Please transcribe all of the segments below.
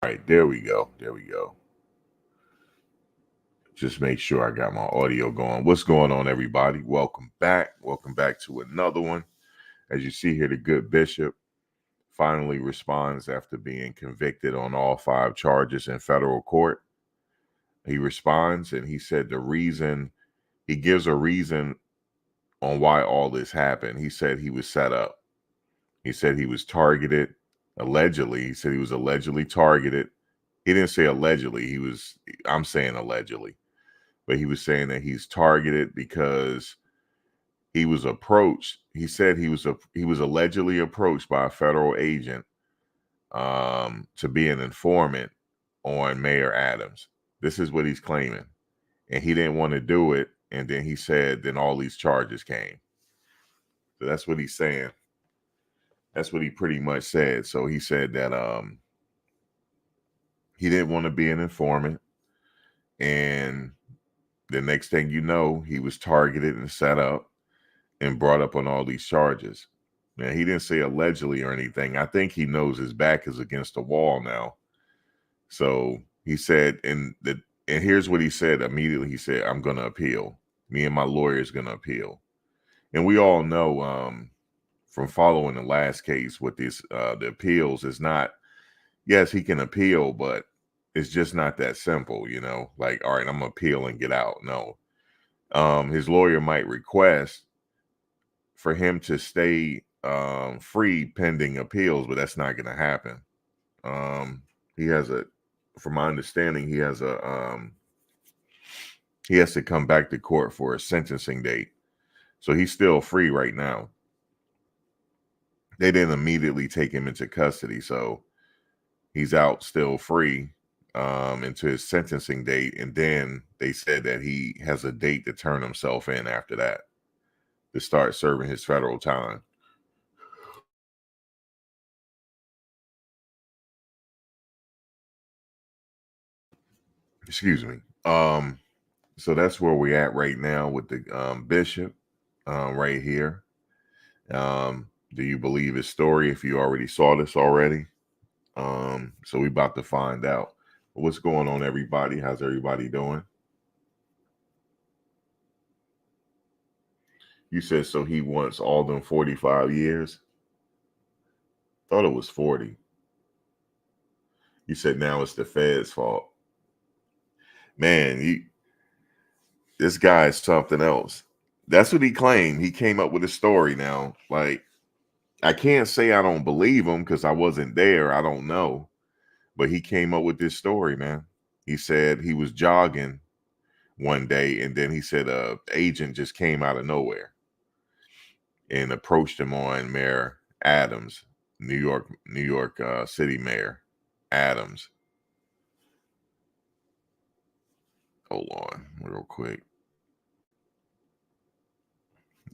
All right, there we go. There we go. Just make sure I got my audio going. What's going on, everybody? Welcome back. Welcome back to another one. As you see here, the good bishop finally responds after being convicted on all 5 charges in federal court. He responds and he said he gives a reason on why all this happened. He said he was set up. He said he was targeted, allegedly. He said he was allegedly targeted. He didn't say allegedly. I'm saying allegedly. But he was saying that he's targeted because he was approached. He said he was allegedly approached by a federal agent to be an informant on Mayor Adams. This is what he's claiming. And he didn't want to do it. And then he said, then all these charges came. So that's what he's saying. That's what he pretty much said. So he said that he didn't want to be an informant. And the next thing you know, he was targeted and set up and brought up on all these charges. Now, he didn't say allegedly or anything. I think he knows his back is against the wall now. So he said, and here's what he said immediately. He said, I'm going to appeal. Me and my lawyer is going to appeal. And we all know from following the last case with this, the appeals is not, yes, he can appeal, but it's just not that simple, like, all right, I'm going to appeal and get out. No. His lawyer might request for him to stay free pending appeals, but that's not going to happen. From my understanding, he has to come back to court for a sentencing date. So he's still free right now. They didn't immediately take him into custody, so he's out still free into his sentencing date. And then they said that he has a date to turn himself in after that to start serving his federal time. Excuse me. So that's where we're at right now with the bishop right here. Do you believe his story if you already saw this already? So we about to find out. What's going on, everybody? How's everybody doing? You said so he wants all them 45 years? Thought it was 40. You said now it's the Fed's fault. Man, this guy is something else. That's what he claimed. He came up with a story now. Like, I can't say I don't believe him because I wasn't there. I don't know. But he came up with this story, man. He said he was jogging one day, and then he said a agent just came out of nowhere and approached him on Mayor Adams, New York City Mayor Adams. Hold on, real quick.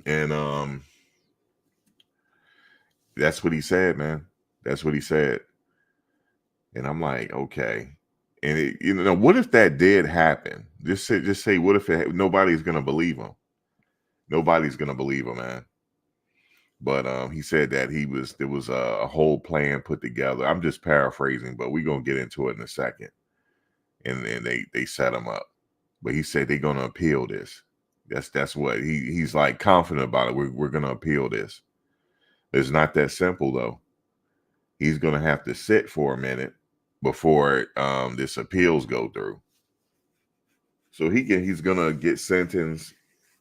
And that's what he said, man. That's what he said. And I'm like, okay. And what if that did happen? Just say, what if nobody's gonna believe him? Nobody's gonna believe him, man. But he said that there was a whole plan put together. I'm just paraphrasing, but we're gonna get into it in a second. And they set him up. But he said they're gonna appeal this. That's what he's like confident about it. We're gonna appeal this. It's not that simple though. He's gonna have to sit for a minute before this appeals go through. So he's gonna get sentenced,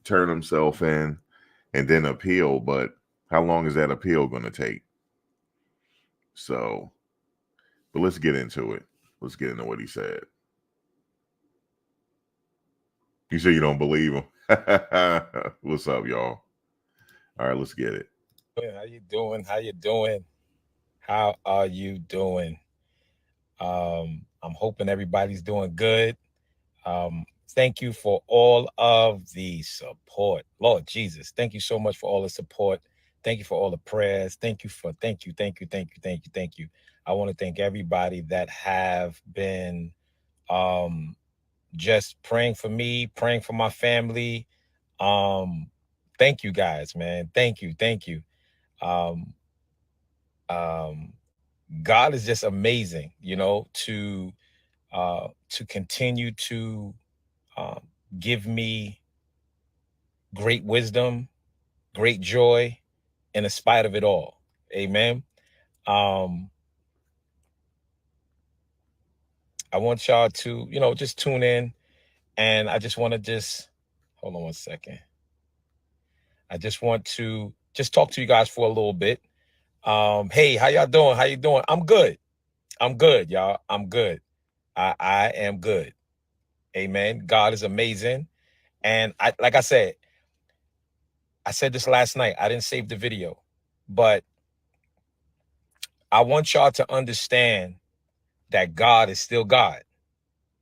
turn himself in, and then appeal. But how long is that appeal gonna take? So, but let's get into it. Let's get into what he said. You say you don't believe him. What's up, y'all? All right, let's get it. How you doing? How you doing? How are you doing? I'm hoping everybody's doing good. Thank you for all of the support. Lord Jesus, thank you so much for all the support. Thank you for all the prayers. Thank you. I want to thank everybody that have been um just praying for me, praying for my family. Um, thank you guys, man. Thank you. Um, um, God is just amazing, to continue to um, give me great wisdom, great joy, in spite of it all. Amen. Um, I want y'all to, just tune in, and I just want to just hold on one second. I just want to just talk to you guys for a little bit. Hey, how y'all doing? How you doing? I'm good. I'm good, y'all. I'm good. I am good. Amen. God is amazing. And like I said this last night. I didn't save the video, but I want y'all to understand that God is still God,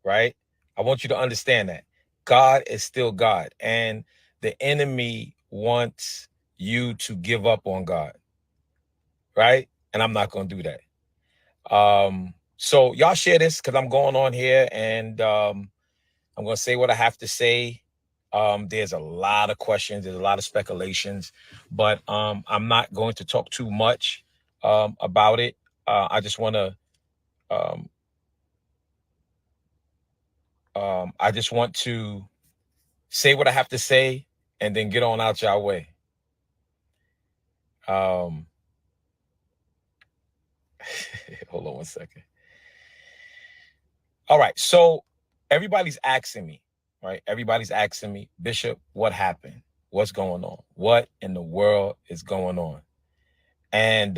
right? I want you to understand that God is still God, and the enemy wants you to give up on God, right? And I'm not going to do that. So y'all share this, because I'm going on here, and I'm going to say what I have to say. There's a lot of questions, there's a lot of speculations, but I'm not going to talk too much about it. I just want to um, I just want to say what I have to say and then get on out your way. Um, hold on one second. All right. So everybody's asking me, right? Everybody's asking me, Bishop, what happened? What's going on? What in the world is going on? And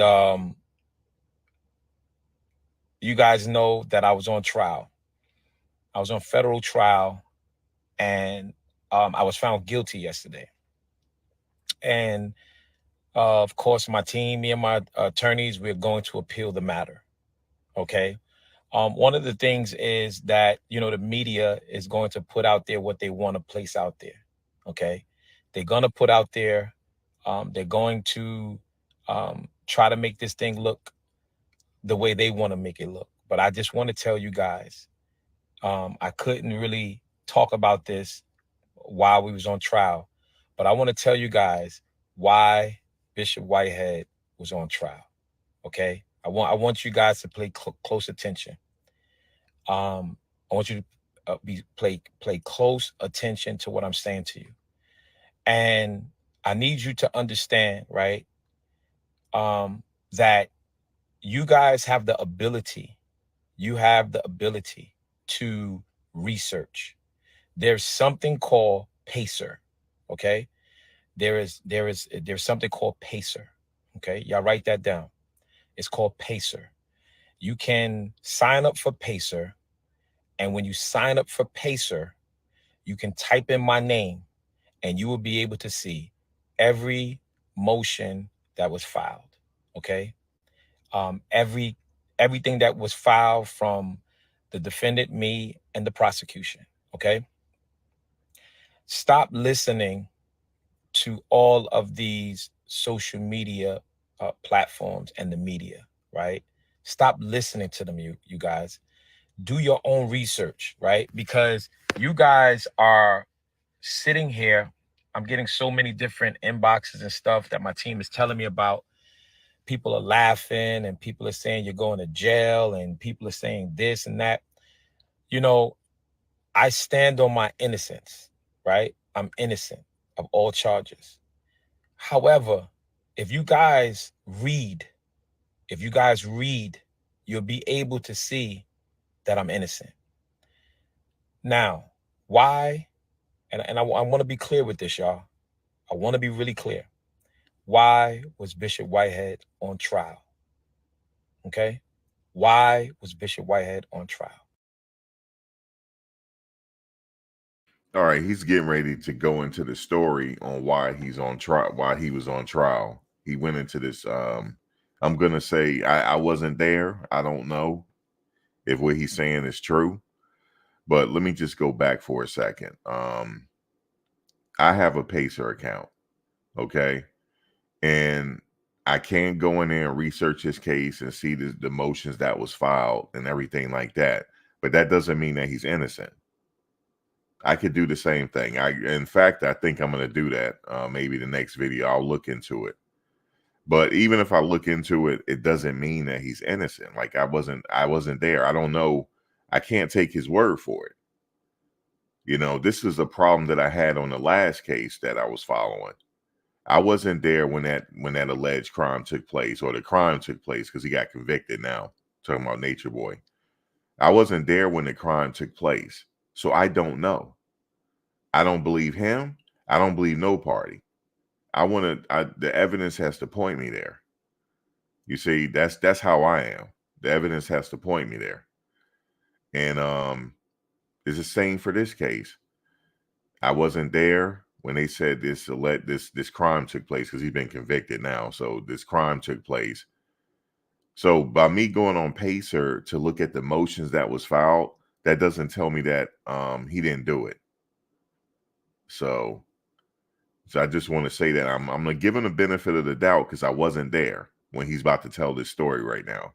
you guys know that I was on trial. I was on federal trial, and I was found guilty yesterday. And of course, my team, me and my attorneys, we're going to appeal the matter. Okay. One of the things is that, the media is going to put out there what they want to place out there. Okay. They're going to put out there, they're going to try to make this thing look the way they want to make it look. But I just want to tell you guys, I couldn't really talk about this while we was on trial, but I want to tell you guys why Bishop Whitehead was on trial. Okay. I want you guys to pay close attention. I want you to play close attention to what I'm saying to you, and I need you to understand, right? That you guys have the ability. You have the ability to research. There's something called Pacer. Okay, there's something called Pacer. Okay, y'all write that down. It's called Pacer. You can sign up for Pacer, and when you sign up for Pacer, you can type in my name, and you will be able to see every motion that was filed. Okay. Everything that was filed from the defendant, me, and the prosecution. Okay. Stop listening to all of these social media platforms and the media, right? Stop listening to them, you guys. Do your own research, right? Because you guys are sitting here. I'm getting so many different inboxes and stuff that my team is telling me about. People are laughing, and people are saying you're going to jail, and people are saying this and that. You know, I stand on my innocence, right? I'm innocent of all charges. However, if you guys read, if you guys read, you'll be able to see that I'm innocent. Now, why? And I want to be clear with this, y'all. I want to be really clear. Why was Bishop Whitehead on trial? Okay? Why was Bishop Whitehead on trial? All right, he's getting ready to go into the story on why he's on trial, why he was on trial. He went into this. I'm gonna say I wasn't there. I don't know if what he's saying is true, but let me just go back for a second. I have a Pacer account, okay, and I can go in there and research his case and see the motions that was filed and everything like that. But that doesn't mean that he's innocent. I could do the same thing. In fact, I think I'm going to do that. Maybe the next video, I'll look into it. But even if I look into it, it doesn't mean that he's innocent. Like I wasn't there. I don't know. I can't take his word for it. You know, this is a problem that I had on the last case that I was following. I wasn't there when that alleged crime took place, or the crime took place, because he got convicted now. Talking about Nature Boy. I wasn't there when the crime took place. So I don't know. I don't believe him. I don't believe no party. The evidence has to point me there. You see, that's how I am. The evidence has to point me there. And it's the same for this case. I wasn't there when they said this crime took place, because he's been convicted now. So this crime took place. So by me going on Pacer to look at the motions that was filed, that doesn't tell me that he didn't do it. So I just want to say that I'm gonna give him the benefit of the doubt, because I wasn't there when he's about to tell this story right now.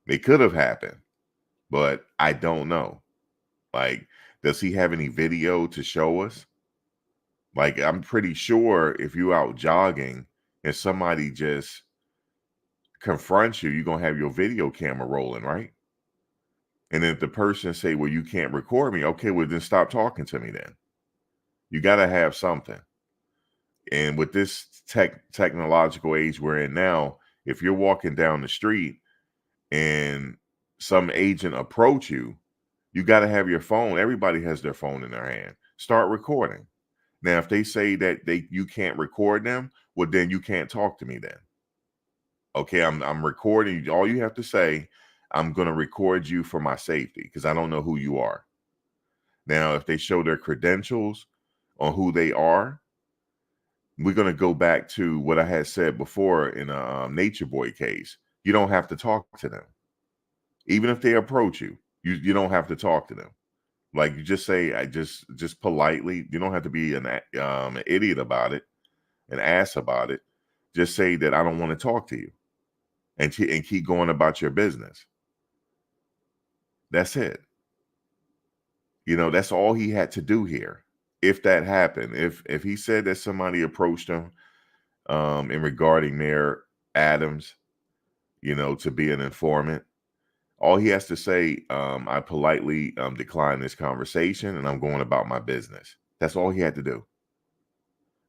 It could have happened, but I don't know. Like, does he have any video to show us? Like, I'm pretty sure if you're out jogging and somebody just confronts you, you're gonna have your video camera rolling, right? And if the person say, well, you can't record me, okay, well then stop talking to me then. You gotta have something. And with this technological age we're in now, if you're walking down the street and some agent approach you, you got to have your phone. Everybody has their phone in their hand. Start recording. Now, if they say that you can't record them, well, then you can't talk to me then. Okay, I'm recording. All you have to say, I'm going to record you for my safety, because I don't know who you are. Now, if they show their credentials on who they are, we're going to go back to what I had said before in a Nature Boy case. You don't have to talk to them. Even if they approach you, you don't have to talk to them. Like, you just say, I just politely. You don't have to be an idiot about it, an ass about it. Just say that I don't want to talk to you, and keep going about your business. That's it. You know, that's all he had to do here. If that happened, if he said that somebody approached him in regarding Mayor Adams, you know, to be an informant, all he has to say, I politely decline this conversation and I'm going about my business. That's all he had to do.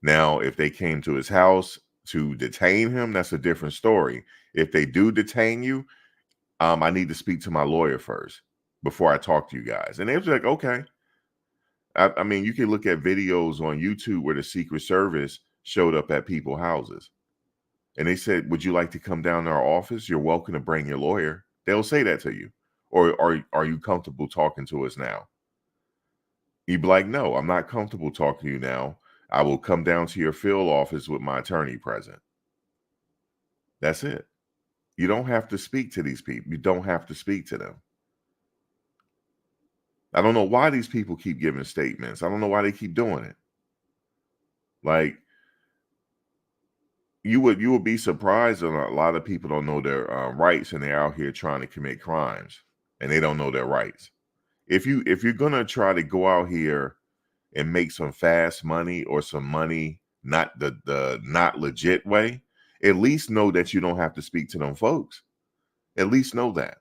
Now, if they came to his house to detain him, that's a different story. If they do detain you, I need to speak to my lawyer first before I talk to you guys. And they was like, okay. I mean, you can look at videos on YouTube where the Secret Service showed up at people's houses. And they said, would you like to come down to our office? You're welcome to bring your lawyer. They'll say that to you. Or are you comfortable talking to us now? You'd be like, no, I'm not comfortable talking to you now. I will come down to your field office with my attorney present. That's it. You don't have to speak to these people. You don't have to speak to them. I don't know why these people keep giving statements. I don't know why they keep doing it. Like, you would be surprised that a lot of people don't know their rights, and they're out here trying to commit crimes, and they don't know their rights. If you're gonna try to go out here and make some fast money, or some money not the not legit way, at least know that you don't have to speak to them folks. At least know that.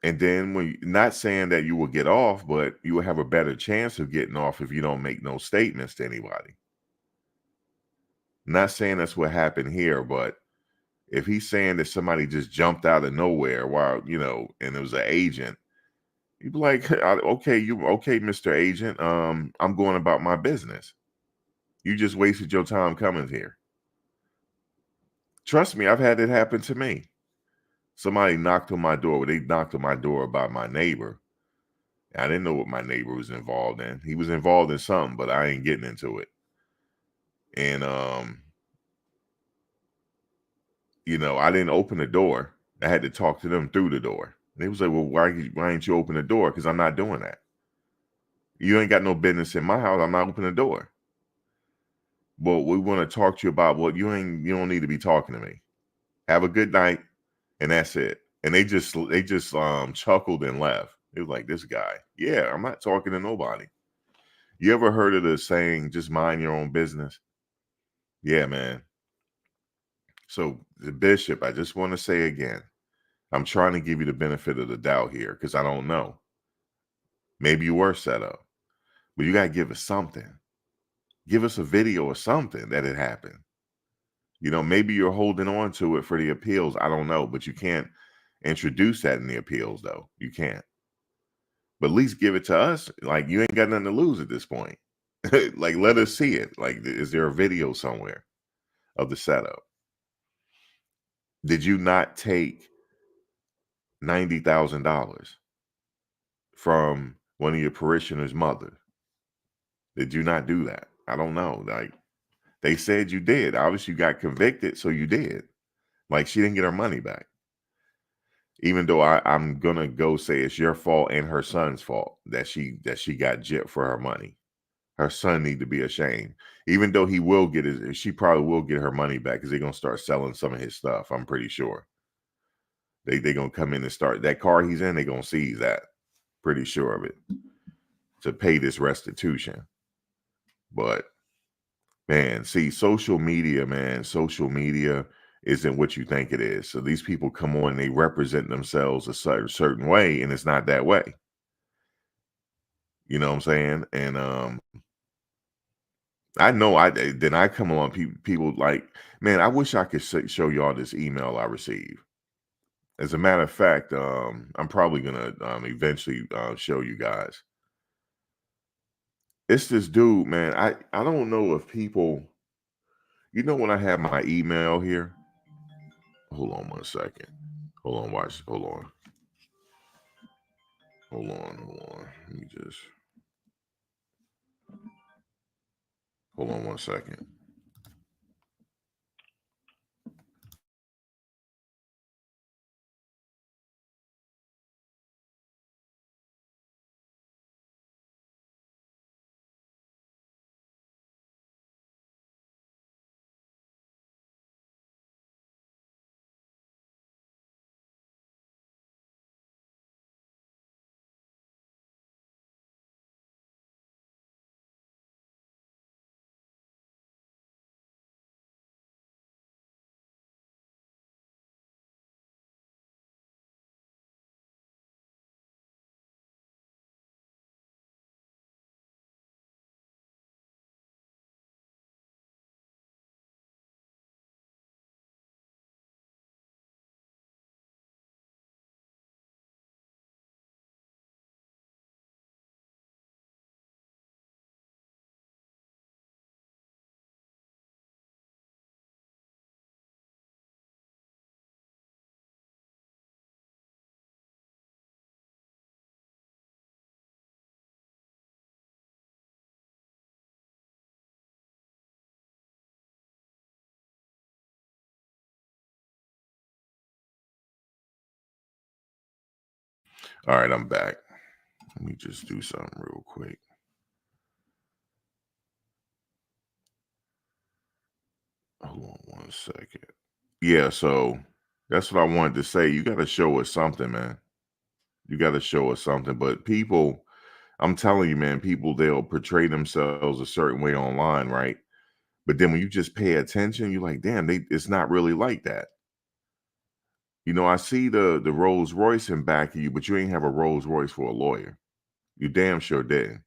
And then, when not saying that you will get off, but you will have a better chance of getting off if you don't make no statements to anybody. Not saying that's what happened here, but if he's saying that somebody just jumped out of nowhere while, you know, and it was an agent, you'd be like, okay, Mr. Agent, I'm going about my business. You just wasted your time coming here. Trust me, I've had it happen to me. Somebody knocked on my door. They knocked on my door about my neighbor. I didn't know what my neighbor was involved in. He was involved in something, but I ain't getting into it. And you know, I didn't open the door. I had to talk to them through the door. And they was like, well, why ain't you open the door? Because I'm not doing that. You ain't got no business in my house. I'm not opening the door. Well, we want to talk to you about what you don't need to be talking to me. Have a good night. And that's it. And they just chuckled and left. It was like, this guy. Yeah, I'm not talking to nobody. You ever heard of the saying, just mind your own business? Yeah, man. So the bishop, I just want to say again, I'm trying to give you the benefit of the doubt here because I don't know. Maybe you were set up, but you got to give us something. Give us a video or something that it happened. You know, maybe you're holding on to it for the appeals. I don't know, but you can't introduce that in the appeals, though. You can't. But at least give it to us. Like, you ain't got nothing to lose at this point. Like, let us see it. Like, is there a video somewhere of the setup? Did you not take $90,000 from one of your parishioners' mother? Did you not do that? I don't know. Like, they said you did. Obviously, you got convicted, so you did. Like, she didn't get her money back. Even though I'm gonna go say it's your fault and her son's fault that she got gypped for her money. Her son need to be ashamed. Even though he will get his, she probably will get her money back because they're gonna start selling some of his stuff. I'm pretty sure they gonna come in and start that car he's in. They gonna seize that. Pretty sure of it to pay this restitution. But man, see, social media, man, social media isn't what you think it is. So these people come on and they represent themselves a certain way, and it's not that way. You know what I'm saying? And I know then I come along people like, man, I wish I could show y'all this email I received. As a matter of fact, I'm probably gonna eventually show you guys. It's this dude, man. I don't know if people, you know, when I have my email here. Hold on 1 second. Hold on, watch. Hold on. Hold on. Hold on. Let me just hold on 1 second. All right, I'm back. Let me just do something real quick. Hold on 1 second. Yeah, so that's what I wanted to say. You got to show us something, man. You got to show us something. But people, I'm telling you, man, people, they'll portray themselves a certain way online, right? But then when you just pay attention, you're like, damn, it's not really like that. You know, I see the Rolls Royce in back of you, but you ain't have a Rolls Royce for a lawyer. You damn sure didn't.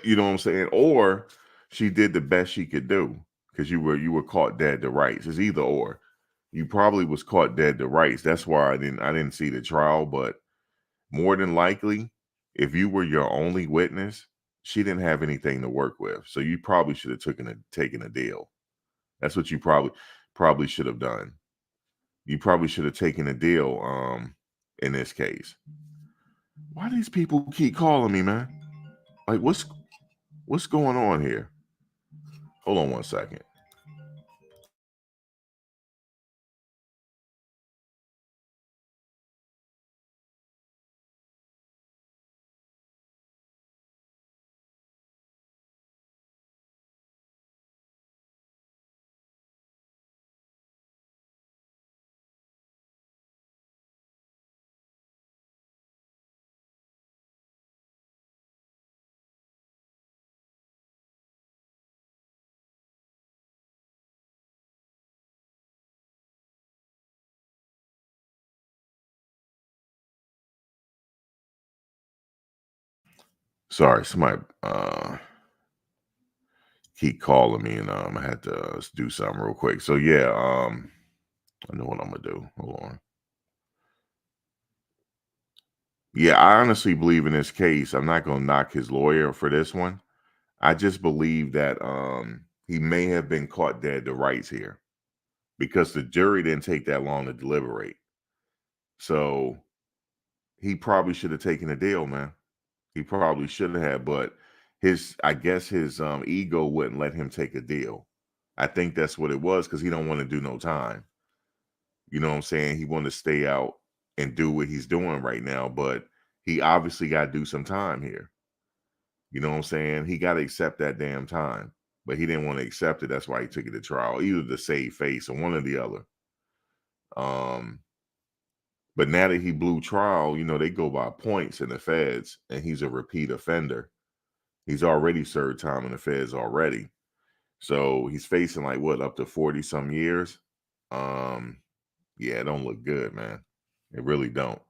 You know what I'm saying? Or she did the best she could do because you were caught dead to rights. It's either or. You probably was caught dead to rights. That's why I didn't see the trial, but more than likely, if you were your only witness, she didn't have anything to work with. So you probably should have taken a deal. That's what you probably should have done. You probably should have taken a deal in this case. Why these people keep calling me, man? Like what's going on here? Hold on 1 second. Sorry, somebody keep calling me, and I had to do something real quick. So yeah, I know what I'm gonna do. Hold on. Yeah, I honestly believe in this case. I'm not gonna knock his lawyer for this one. I just believe that he may have been caught dead to rights here because the jury didn't take that long to deliberate. So he probably should have taken a deal, man. He probably should have, but I guess his ego wouldn't let him take a deal. I think that's what it was because he don't want to do no time. You know what I'm saying? He want to stay out and do what he's doing right now, but he obviously got to do some time here. You know what I'm saying? He got to accept that damn time, but he didn't want to accept it. That's why he took it to trial, either to save face or one or the other. Um, but now that he blew trial, they go by points in the feds, and he's a repeat offender. He's already served time in the feds already. So he's facing like what, up to 40 some years. Um, yeah, it don't look good, man. It really don't.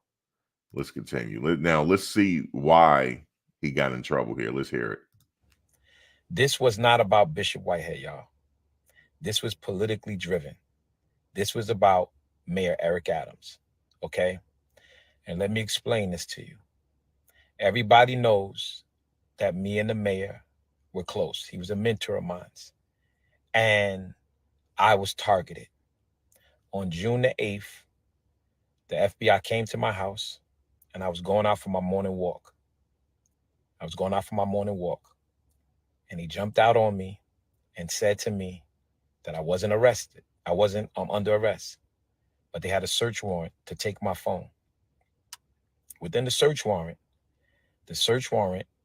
Let's continue. Now let's see why he got in trouble here. Let's hear it. This was not about Bishop Whitehead, y'all. This was politically driven. This was about Mayor Eric Adams. Okay? And let me explain this to you. Everybody knows that me and the mayor were close. He was a mentor of mine. And I was targeted. On June the 8th, the FBI came to my house and I was going out for my morning walk. And he jumped out on me and said to me that I wasn't arrested. I wasn't under arrest, but they had a search warrant to take my phone. Within the search warrant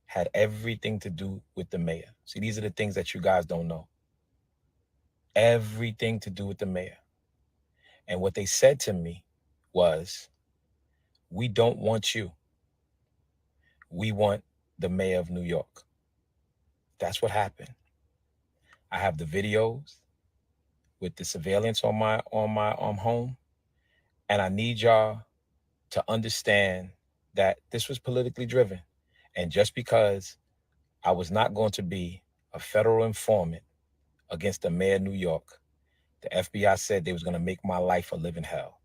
had everything to do with the mayor. See, these are the things that you guys don't know. Everything to do with the mayor. And what they said to me was, we don't want you. We want the mayor of New York. That's what happened. I have the videos with the surveillance on my home, and I need y'all to understand that this was politically driven. And just because I was not going to be a federal informant against the mayor of New York, the FBI said they was going to make my life a living hell.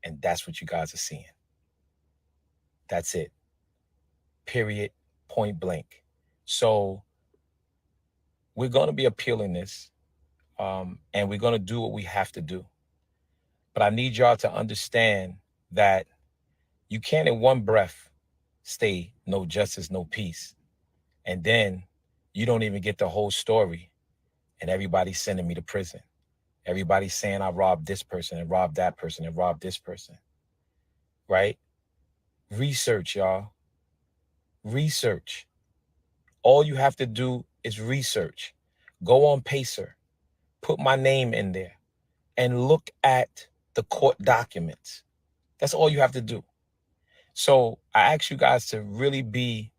And that's what you guys are seeing. That's it. Period. Point blank. So we're going to be appealing this, and we're going to do what we have to do. But I need y'all to understand that you can't in one breath stay no justice, no peace. And then you don't even get the whole story, and everybody's sending me to prison. Everybody's saying I robbed this person and robbed that person and robbed this person. Right? Research, y'all. Research. All you have to do is research. Go on Pacer, put my name in there, and look at the court documents. That's all you have to do. So I ask you guys to really be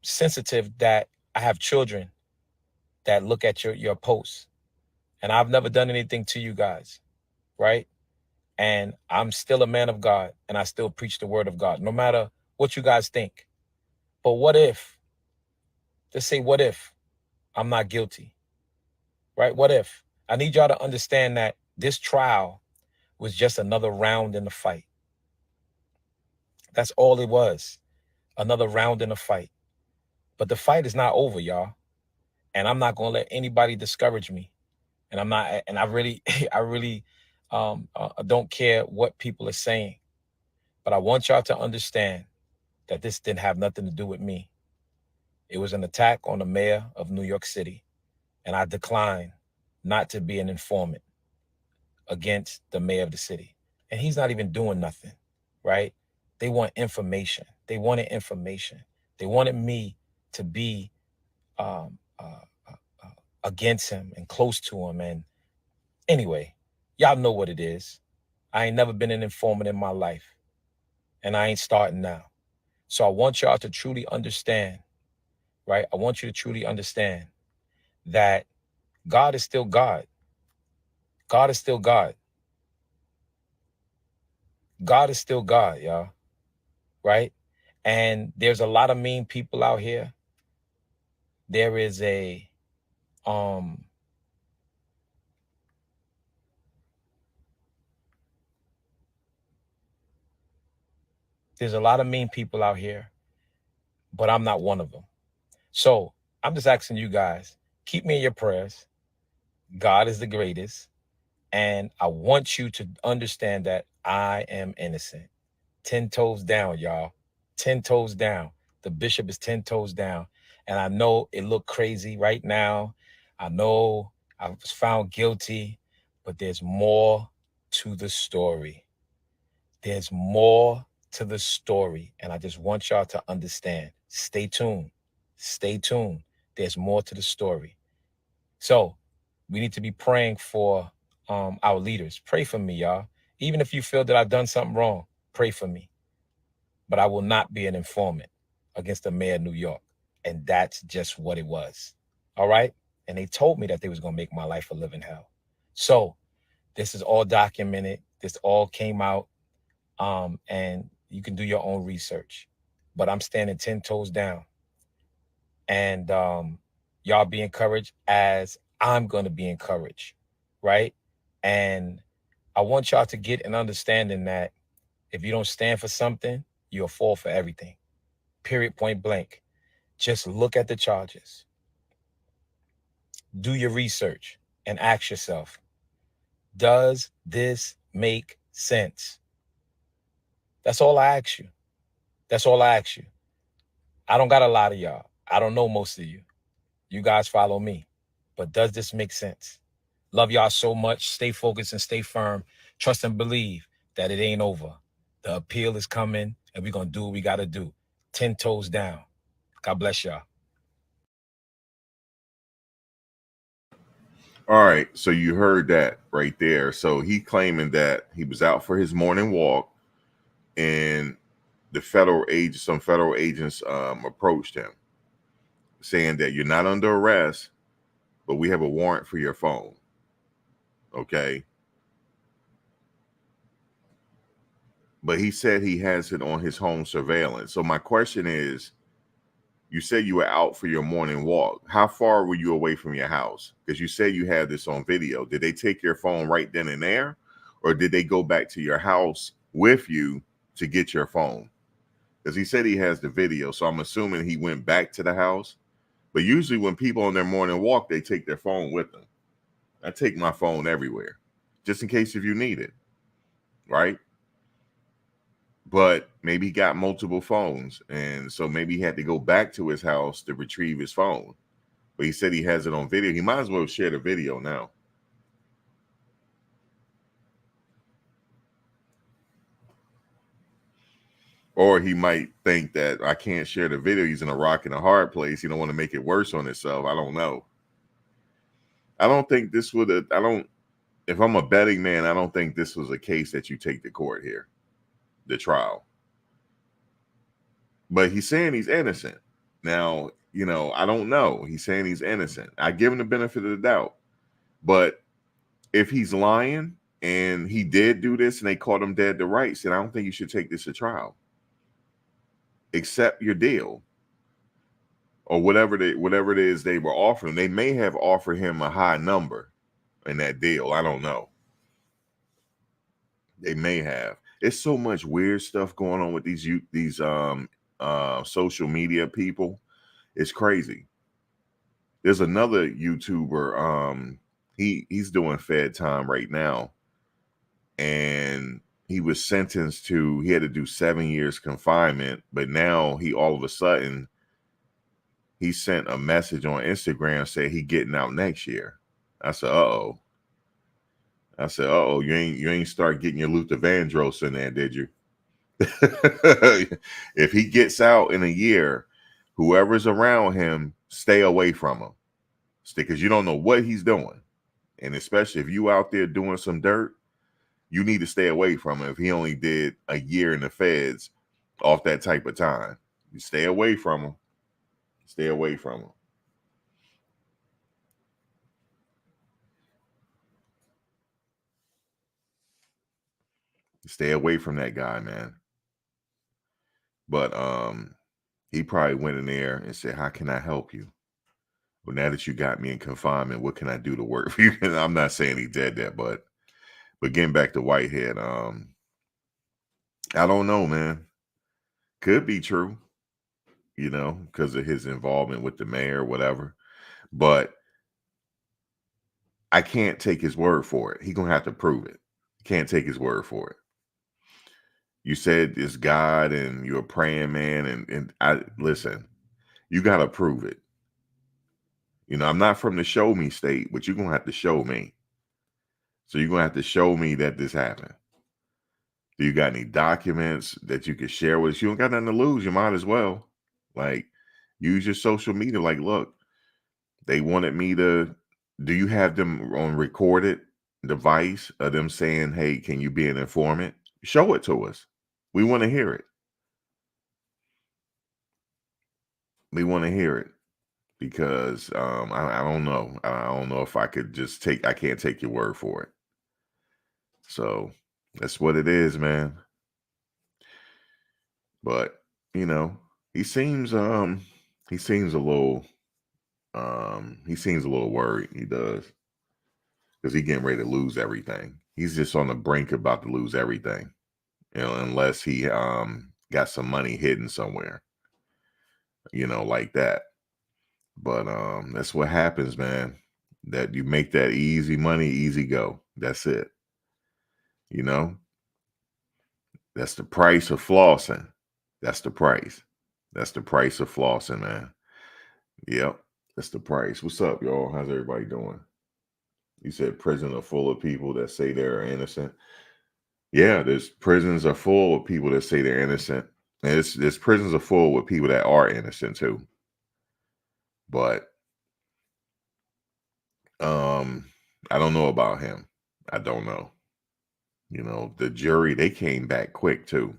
sensitive that I have children that look at your posts. And I've never done anything to you guys, right? And I'm still a man of God, and I still preach the word of God, no matter what you guys think. But what if, just say, what if I'm not guilty, right? What if? I need y'all to understand that this trial was just another round in the fight. That's all it was, another round in the fight. But the fight is not over, y'all. And I'm not going to let anybody discourage me. And I'm not, and I really, I really don't care what people are saying. But I want y'all to understand that this didn't have nothing to do with me. It was an attack on the mayor of New York City. And I declined not to be an informant against the mayor of the city. And he's not even doing nothing, right? They want information. They wanted information. They wanted me to be against him and close to him. And anyway, y'all know what it is. I ain't never been an informant in my life, and I ain't starting now. So I want y'all to truly understand, right? I want you to truly understand that God is still God. God is still God. God is still God, y'all. right? And there's a lot of mean people out here. There is um there's a lot of mean people out here, but I'm not one of them. So I'm just asking you guys, keep me in your prayers. God is the greatest. And I want you to understand that I am innocent. 10 toes down, y'all. 10 toes down. The bishop is 10 toes down. And I know it looked crazy right now. I know I was found guilty, but there's more to the story. There's more to the story. And I just want y'all to understand. Stay tuned. Stay tuned. There's more to the story. So we need to be praying for our leaders. Pray for me, y'all. Even if you feel that I've done something wrong, pray for me. But I will not be an informant against the mayor of New York. And that's just what it was. All right? And they told me that they was going to make my life a living hell. So this is all documented. This all came out. And you can do your own research. But I'm standing 10 toes down. And y'all be encouraged as I'm going to be encouraged. Right? And I want y'all to get an understanding that if you don't stand for something, you'll fall for everything. Period, point blank. Just look at the charges. Do your research and ask yourself, does this make sense? That's all I ask you. That's all I ask you. I don't got a lot of y'all. I don't know most of you. You guys follow me. But does this make sense? Love y'all so much. Stay focused and stay firm. Trust and believe that it ain't over. The appeal is coming, and we're going to do what we got to do. 10 toes down. God bless y'all. All right, so you heard that right there. So he claiming that he was out for his morning walk, and some federal agents approached him, saying that you're not under arrest, but we have a warrant for your phone. Okay, but he said he has it on his home surveillance. So my question is, you said you were out for your morning walk. How far were you away from your house? Because you said you had this on video. Did they take your phone right then and there? Or did they go back to your house with you to get your phone? Because he said he has the video. So I'm assuming he went back to the house. But usually when people on their morning walk, they take their phone with them. I take my phone everywhere, just in case if you need it, right? But maybe he got multiple phones. And so maybe he had to go back to his house to retrieve his phone. But he said he has it on video. He might as well share the video now. Or he might think that I can't share the video. He's in a rock and a hard place. He don't want to make it worse on himself. I don't know. I don't think this would. I don't. If I'm a betting man, I don't think this was a case that you take to court here, the trial. But he's saying he's innocent. Now, I don't know. He's saying he's innocent. I give him the benefit of the doubt. But if he's lying and he did do this and they caught him dead to rights, then I don't think you should take this to trial. Accept your deal. Or whatever it is they were offering. They may have offered him a high number in that deal. I don't know. They may have. It's so much weird stuff going on with these social media people. It's crazy. There's another YouTuber. He's doing Fed time right now, and he was sentenced to. He had to do 7 years confinement, but now he all of a sudden he sent a message on Instagram saying he getting out next year. I said, uh-oh. You ain't start getting your Luther Vandross in there, did you? If he gets out in a year, whoever's around him, stay away from him. Because you don't know what he's doing. And especially if you out there doing some dirt, you need to stay away from him if he only did a year in the feds off that type of time. You stay away from him. Stay away from him. Stay away from that guy, man. But he probably went in there and said, "How can I help you? Well, now that you got me in confinement, what can I do to work for you?" And I'm not saying he did that, but getting back to Whitehead, I don't know, man. Could be true, because of his involvement with the mayor or whatever. But I can't take his word for it. He gonna have to prove it. Can't take his word for it. You said it's God and you're a praying man, and I listen. You gotta prove it. I'm not from the show me state, but you're gonna have to show me. So you're gonna have to show me that this happened. Do you got any documents that you can share with us? You don't got nothing to lose. You might as well. Like, use your social media. Like, look, they wanted me to. Do you have them on recorded device of them saying, "Hey, can you be an informant?" Show it to us. We want to hear it. We want to hear it because I don't know. I don't know if I could just take. I can't take your word for it. So that's what it is, man. But he seems he seems a little he seems a little worried. He does, because he getting ready to lose everything. He's just on the brink about to lose everything. Unless he got some money hidden somewhere, like that. But that's what happens, man. That you make that easy money, easy go. That's it. You know, that's the price of flossing. That's the price. That's the price of flossing, man. Yep. That's the price. What's up, y'all? How's everybody doing? You said prison are full of people that say they're innocent. Yeah, there's prisons are full of people that say they're innocent. And there's prisons are full with people that are innocent too. But I don't know about him. I don't know. The jury, they came back quick too.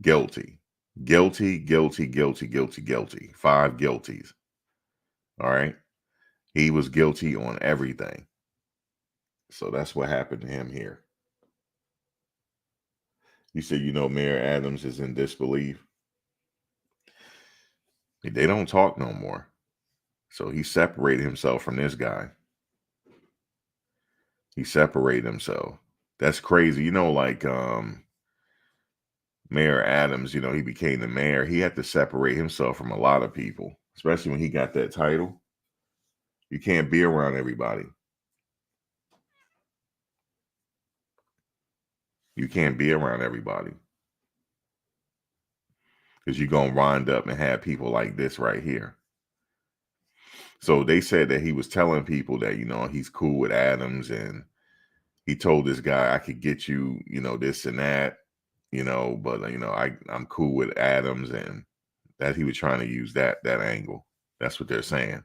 Guilty. Guilty, guilty, guilty, guilty, guilty. 5 guilties. All right. He was guilty on everything. So that's what happened to him here. You said, Mayor Adams is in disbelief. They don't talk no more. So he separated himself from this guy. He separated himself. That's crazy. Like Mayor Adams, he became the mayor. He had to separate himself from a lot of people, especially when he got that title. You can't be around everybody. You can't be around everybody. Because you're going to wind up and have people like this right here. So they said that he was telling people that, he's cool with Adams, and he told this guy, I could get you, this and that, but, I'm cool with Adams, and that he was trying to use that angle. That's what they're saying.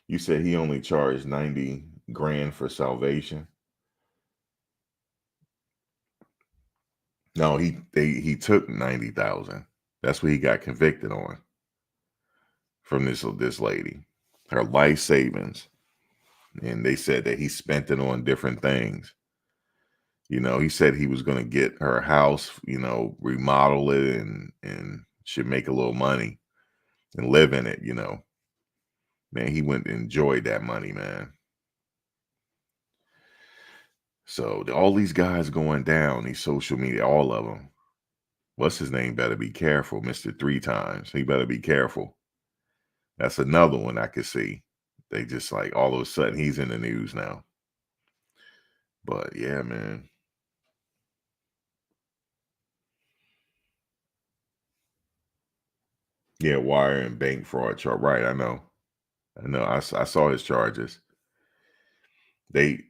You said he only charged 90 grand for salvation. No, he took 90,000. That's what he got convicted on from this lady, her life savings. And they said that he spent it on different things. He said he was going to get her house, remodel it and should make a little money and live in it, Man, he went and enjoyed that money, man. So all these guys going down, these social media, all of them. What's his name? Better be careful, Mr. 3 times. He better be careful. That's another one I could see. They just like all of a sudden he's in the news now. But yeah, man. Yeah, wire and bank fraud charge. Right, I know. I saw his charges. They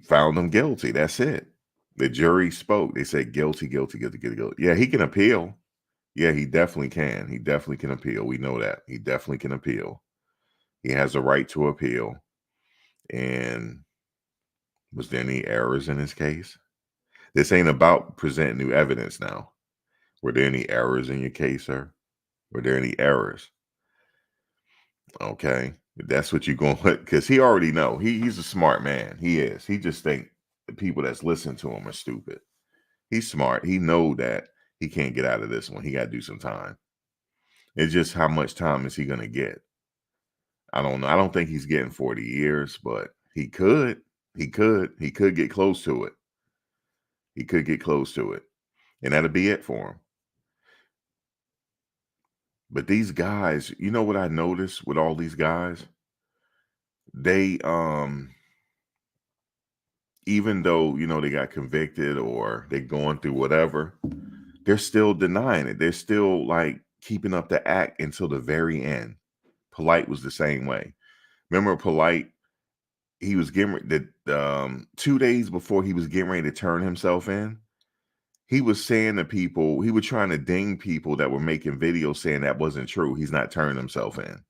found him guilty. That's it. The jury spoke. They said guilty, guilty, guilty, guilty, guilty. Yeah, he can appeal. Yeah, he definitely can. He definitely can appeal. We know that. He definitely can appeal. He has a right to appeal. And was there any errors in his case? This ain't about presenting new evidence now. Were there any errors in your case, sir? Were there any errors? Okay. That's what you're going with, because he already know. He's a smart man. He is. He just think the people that's listening to him are stupid. He's smart. He know that he can't get out of this one. He got to do some time. It's just how much time is he going to get? I don't know. I don't think he's getting 40 years, but he could. He could. He could get close to it. He could get close to it. And that'll be it for him. But these guys, you know what I noticed with all these guys? They even though, they got convicted or they going through whatever, they're still denying it. They're still like keeping up the act until the very end. Polite was the same way. Remember Polite? He was getting the 2 days before he was getting ready to turn himself in. He was saying to people, he was trying to ding people that were making videos saying that wasn't true. He's not turning himself in.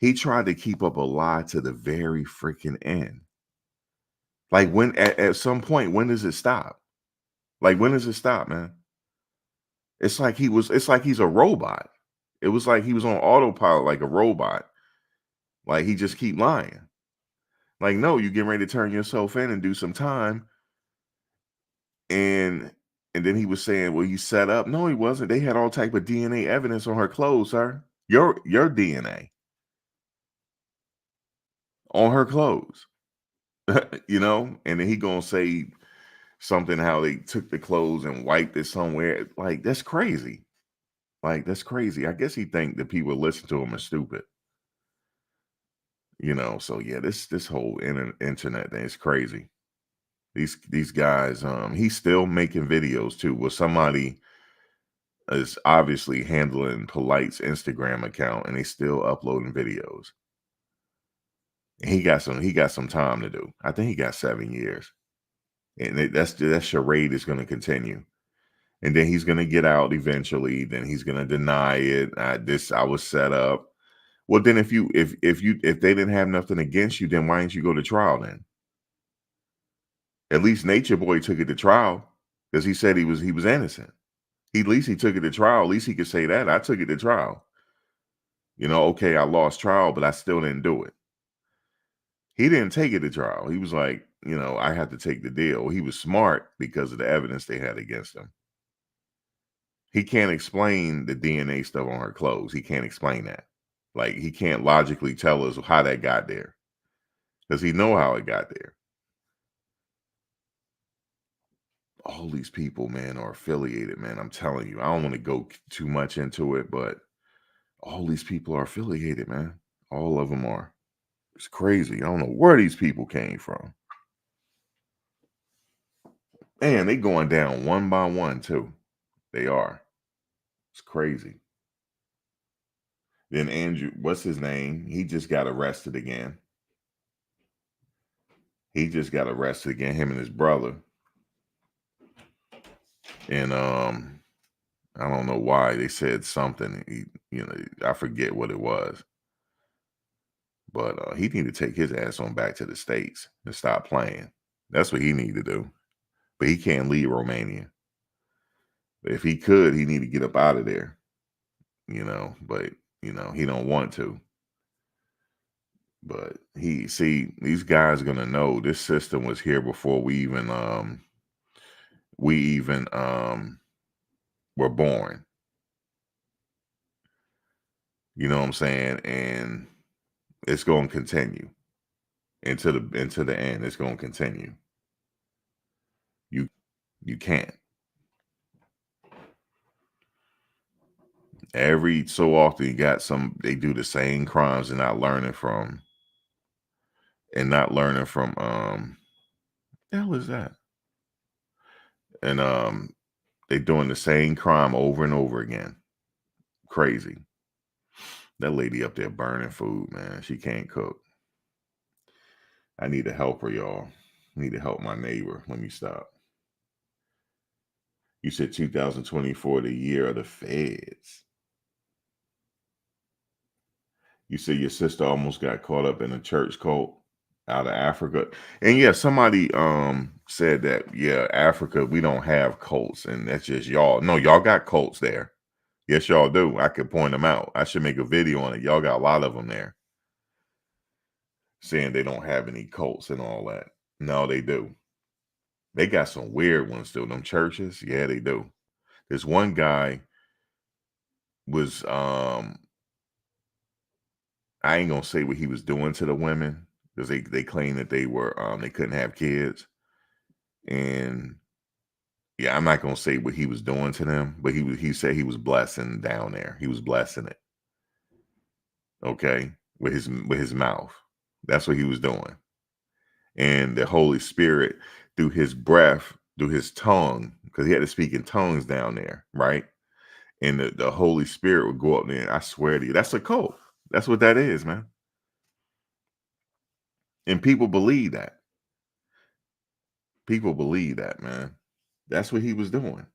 He tried to keep up a lie to the very freaking end. Like when at some point, when does it stop? Like when does it stop, man? It's like he's a robot. It was like he was on autopilot like a robot. Like he just keep lying. Like, no, you getting ready to turn yourself in and do some time. And then he was saying, well, you set up. No, he wasn't. They had all type of DNA evidence on her clothes, sir. Your DNA on her clothes. And then he gonna say something how they took the clothes and wiped it somewhere. Like, that's crazy. Like, that's crazy. I guess he think that people listen to him are stupid. So yeah, this whole internet thing is crazy. These guys, he's still making videos too. Well, somebody is obviously handling Polite's Instagram account, and he's still uploading videos. And he got some time to do. I think he got 7 years, and that charade is going to continue. And then he's going to get out eventually. Then he's going to deny it. I was set up. Well, then if they didn't have nothing against you, then why didn't you go to trial then? At least Nature Boy took it to trial because he said he was innocent. At least he took it to trial. At least he could say that I took it to trial. Okay, I lost trial, but I still didn't do it. He didn't take it to trial. He was like, I had to take the deal. He was smart because of the evidence they had against him. He can't explain the DNA stuff on her clothes. He can't explain that. Like, he can't logically tell us how that got there because he know how it got there. All these people, man, are affiliated, man. I'm telling you, I don't want to go too much into it, but all these people are affiliated, man. All of them are. It's crazy. I don't know where these people came from. Man, they going down one by one, too. They are. It's crazy. Then Andrew, what's his name? He just got arrested again. Him and his brother. And I don't know why they said something. I forget what it was. But he need to take his ass on back to the States and stop playing. That's what he need to do. But he can't leave Romania. If he could, he need to get up out of there. But he don't want to. But these guys are gonna know this system was here before we even were born. You know what I'm saying? And it's gonna continue into the end. It's gonna continue. You can't. Every so often you got they do the same crimes and not learning from the hell is that? And they doing the same crime over and over again. Crazy. That lady up there burning food, man. She can't cook. I need to help her, y'all. I need to help my neighbor. Let me stop. You said 2024, the year of the feds. You said your sister almost got caught up in a church cult out of Africa. And yeah, somebody said that, yeah, Africa, we don't have cults, and that's just y'all. No, y'all got cults there. Yes, y'all do. I could point them out. I should make a video on it. Y'all got a lot of them there. saying they don't have any cults and all that. No, they do. They got some weird ones though. Them churches, yeah, they do. This one guy was I ain't gonna say what he was doing to the women because they claim that they couldn't have kids. And yeah, I'm not gonna say what he was doing to them, but he said he was blessing down there. He was blessing it, okay, with his mouth. That's what he was doing. And the Holy Spirit through his breath, through his tongue, because he had to speak in tongues down there, right? And the Holy Spirit would go up there. And I swear to you, that's a cult. That's what that is, man. And people believe that. People believe that, man. That's what he was doing.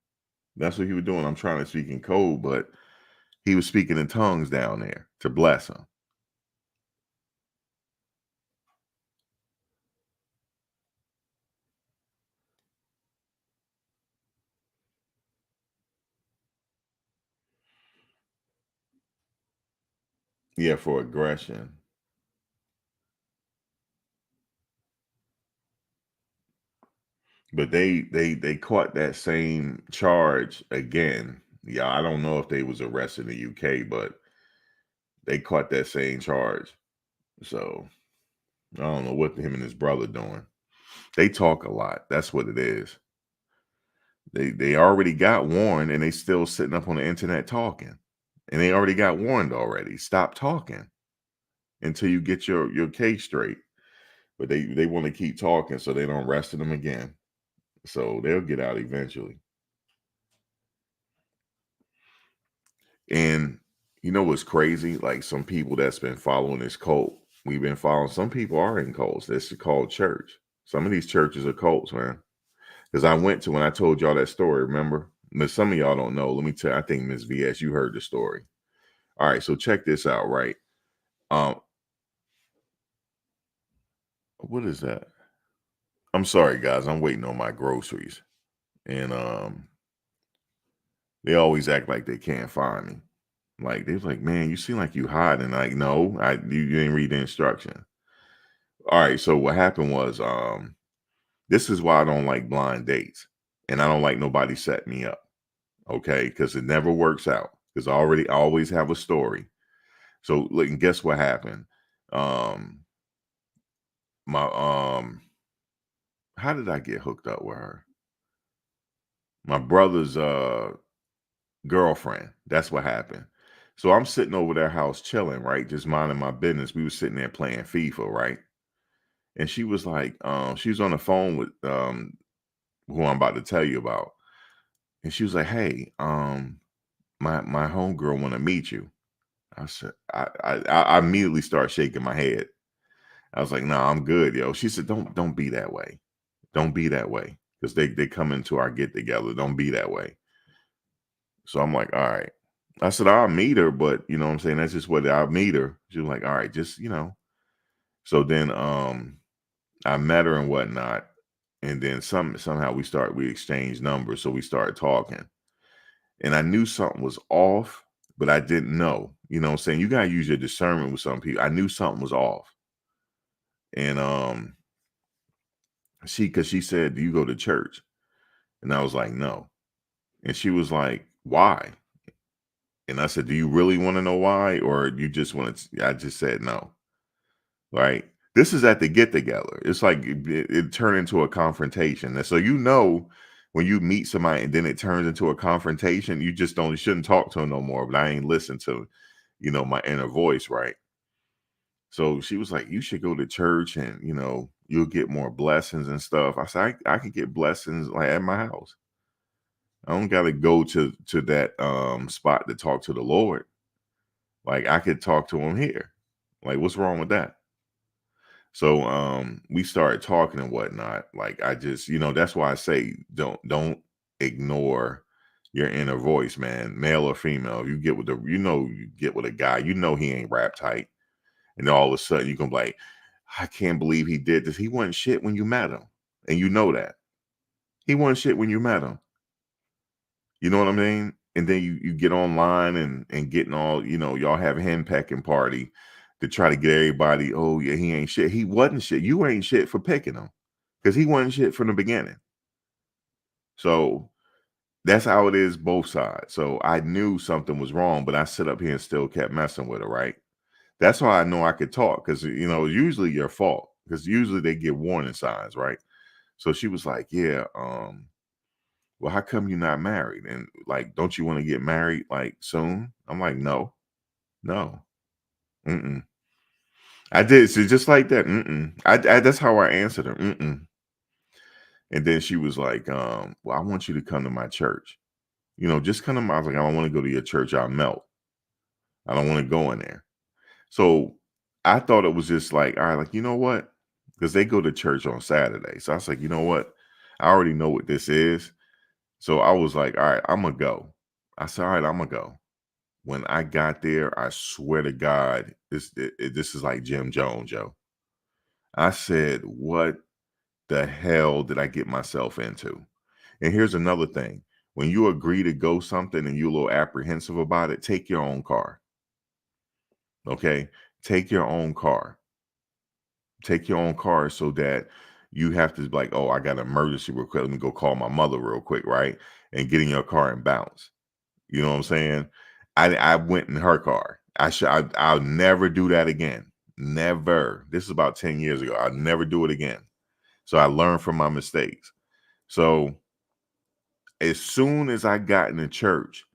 That's what he was doing. I'm trying to speak in code, but he was speaking in tongues down there to bless them. Yeah, for aggression. But they caught that same charge again. Yeah, I don't know if they was arrested in the UK, but they caught that same charge. So I don't know what him and his brother doing. They talk a lot. That's what it is. They already got warned and they still sitting up on the internet talking. And they already got warned already. Stop talking until you get your case straight. But they want to keep talking so they don't arrest them again. So they'll get out eventually. And you know what's crazy? Like some people that's been following this cult, we've been following. Some people are in cults. This is called church. Some of these churches are cults, man. Because I went to when I told y'all that story, remember? But some of y'all don't know. Let me tell you, I think Ms. VS, you heard the story. All right, so check this out, right? Um, what is that? I'm sorry, guys. I'm waiting on my groceries. And they always act like they can't find me. Like they was like, man, you seem like you hiding. Like, no, you didn't read the instruction. All right, so what happened was this is why I don't like blind dates. And I don't like nobody set me up. Okay, because it never works out. Because I always have a story. So look, and guess what happened? Um my how did I get hooked up with her? My brother's girlfriend. That's what happened. So I'm sitting over their house chilling, right? Just minding my business. We were sitting there playing FIFA, right? And she was like, she was on the phone with who I'm about to tell you about. And she was like, hey, my homegirl want to meet you. I said, I immediately start shaking my head. I was like, no, nah, I'm good, yo. She said, don't be that way. Don't be that way. Because they come into our get together. Don't be that way. So I'm like, all right. I said, I'll meet her, but you know what I'm saying? That's just what I'll meet her. She was like, all right, just, you know. So then I met her and whatnot. And then somehow we exchanged numbers. So we started talking. And I knew something was off, but I didn't know. You know what I'm saying? You gotta use your discernment with some people. I knew something was off. And because she said, do you go to church? And I was like, no. And she was like, why? And I said, do you really want to know why? Or you just want to? I just said no. Right. This is at the get together. It's like it turned into a confrontation. And so, you know, when you meet somebody and then it turns into a confrontation, you shouldn't talk to them no more. But I ain't listen to, you know, my inner voice. Right. So she was like, you should go to church and, you know, you'll get more blessings and stuff. I said, I can get blessings like at my house. I don't got to go to that spot to talk to the Lord. Like I could talk to him here. Like what's wrong with that? So we started talking and whatnot. Like I just, you know, that's why I say don't ignore your inner voice, man, male or female. You get with you get with a guy, you know he ain't rap tight. And all of a sudden you can be like, I can't believe he did this. He wasn't shit when you met him. And you know that. He wasn't shit when you met him. You know what I mean? And then you get online and getting all, you know, y'all have a hen pecking party to try to get everybody, oh yeah, he ain't shit. He wasn't shit. You ain't shit for picking him because he wasn't shit from the beginning. So that's how it is both sides. So I knew something was wrong, but I sit up here and still kept messing with her, right? That's why I know I could talk because, usually your fault because usually they get warning signs, right? So she was like, yeah, well, how come you're not married? And like, don't you want to get married like soon? I'm like, no, no, mm-mm. I did. So just like that. Mm-mm. That's how I answered her. Mm-mm. And then she was like, well, I want you to come to my church. Just come to my, I was like, I don't want to go to your church. I'll melt. I don't want to go in there. So I thought it was just like, all right, like, you know what? Because they go to church on Saturday. So I was like, you know what? I already know what this is. So I was like, all right, I'm going to go. I said, all right, I'm going to go. When I got there, I swear to God, this is like Jim Jones, yo. I said, what the hell did I get myself into? And here's another thing. When you agree to go something and you're a little apprehensive about it, take your own car. Okay? Take your own car. Take your own car so that you have to like, oh, I got an emergency real quick. Let me go call my mother real quick, right? And get in your car and bounce. You know what I'm saying? I went in her car. I'll never do that again. Never. This is about 10 years ago. I'll never do it again. So I learned from my mistakes. So as soon as I got in the church,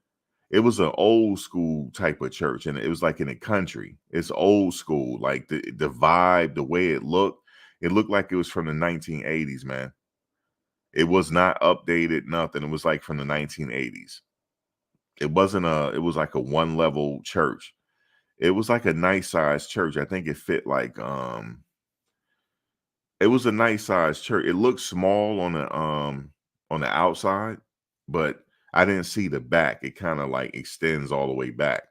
it was an old school type of church, and it was like in the country. It's old school, like the vibe, the way it looked like it was from the 1980s, man. It was not updated, nothing. It was like from the 1980s. It was like a one level church. It was like a nice sized church. I think it fit like it was a nice sized church. It looked small on the outside, but I didn't see the back. It kind of like extends all the way back.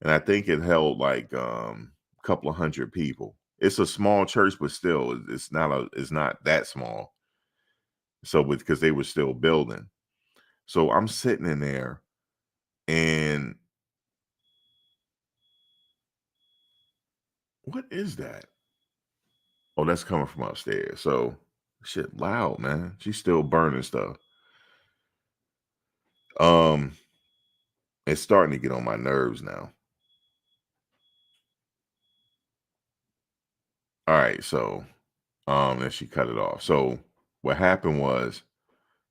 And I think it held like a couple of hundred people. It's a small church, but still it's not that small. So because they were still building. So I'm sitting in there and what is that? Oh, that's coming from upstairs. So shit loud, man. She's still burning stuff. Um, it's starting to get on my nerves now. All right, so then she cut it off. So what happened was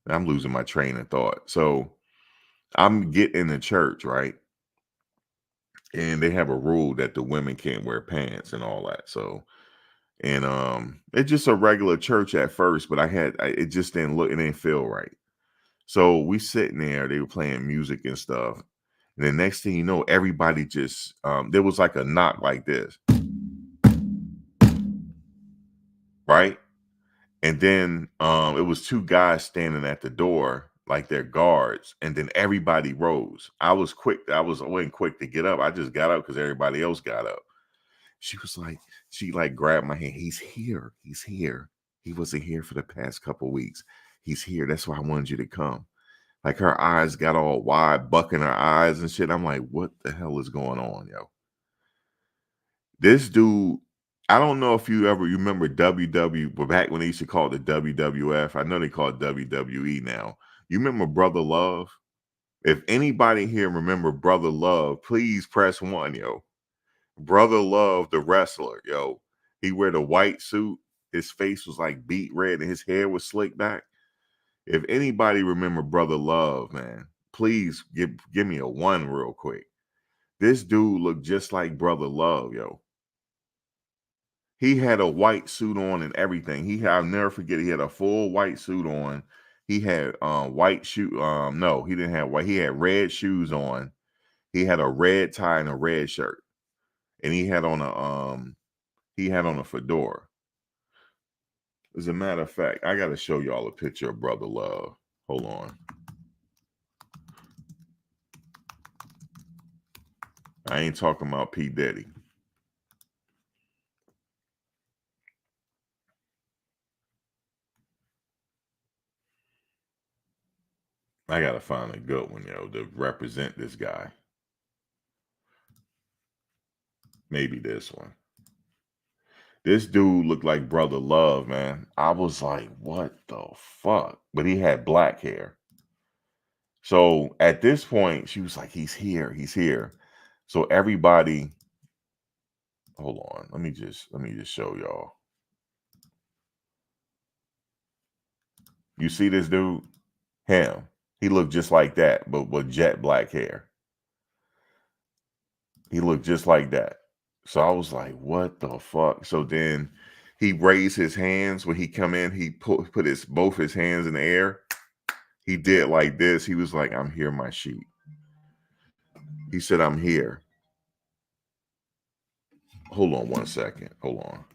I'm losing my train of thought. So I'm getting to church, right? And they have a rule that the women can't wear pants and all that. So and it's just a regular church at first, but it just didn't look, it didn't feel right. So we sitting there, they were playing music and stuff. And the next thing you know, everybody just there was like a knock like this, right? And then it was two guys standing at the door, like they're guards, and then everybody rose. I wasn't quick to get up. I just got up because everybody else got up. She was like, she like grabbed my hand. He's here. He's here. He wasn't here for the past couple weeks. He's here. That's why I wanted you to come. Like her eyes got all wide, bucking her eyes and shit. I'm like, what the hell is going on, yo? This dude, I don't know if you remember WW, but back when they used to call it the WWF, I know they call it WWE now. You remember Brother Love? If anybody here remember Brother Love, please press one, yo. Brother Love, the wrestler, yo. He wear the white suit. His face was like beet red and his hair was slicked back. If anybody remember Brother Love, man, please give me a one real quick. This dude looked just like Brother Love, yo. He had a white suit on and everything. I'll never forget. He had a full white suit on. He had white shoe. No, he didn't have white. He had red shoes on. He had a red tie and a red shirt, and he had on a fedora. As a matter of fact, I got to show y'all a picture of Brother Love. Hold on. I ain't talking about P. Diddy. I got to find a good one, yo, to represent this guy. Maybe this one. This dude looked like Brother Love, man. I was like, what the fuck? But he had black hair. So at this point, she was like, he's here, he's here. So everybody, hold on. Let me just show y'all. You see this dude? Him. He looked just like that, but with jet black hair. He looked just like that. So I was like, what the fuck? So then he raised his hands when he come in. He put both his hands in the air. He did like this. He was like, I'm here, my sheep. He said, I'm here. Hold on one second. Hold on.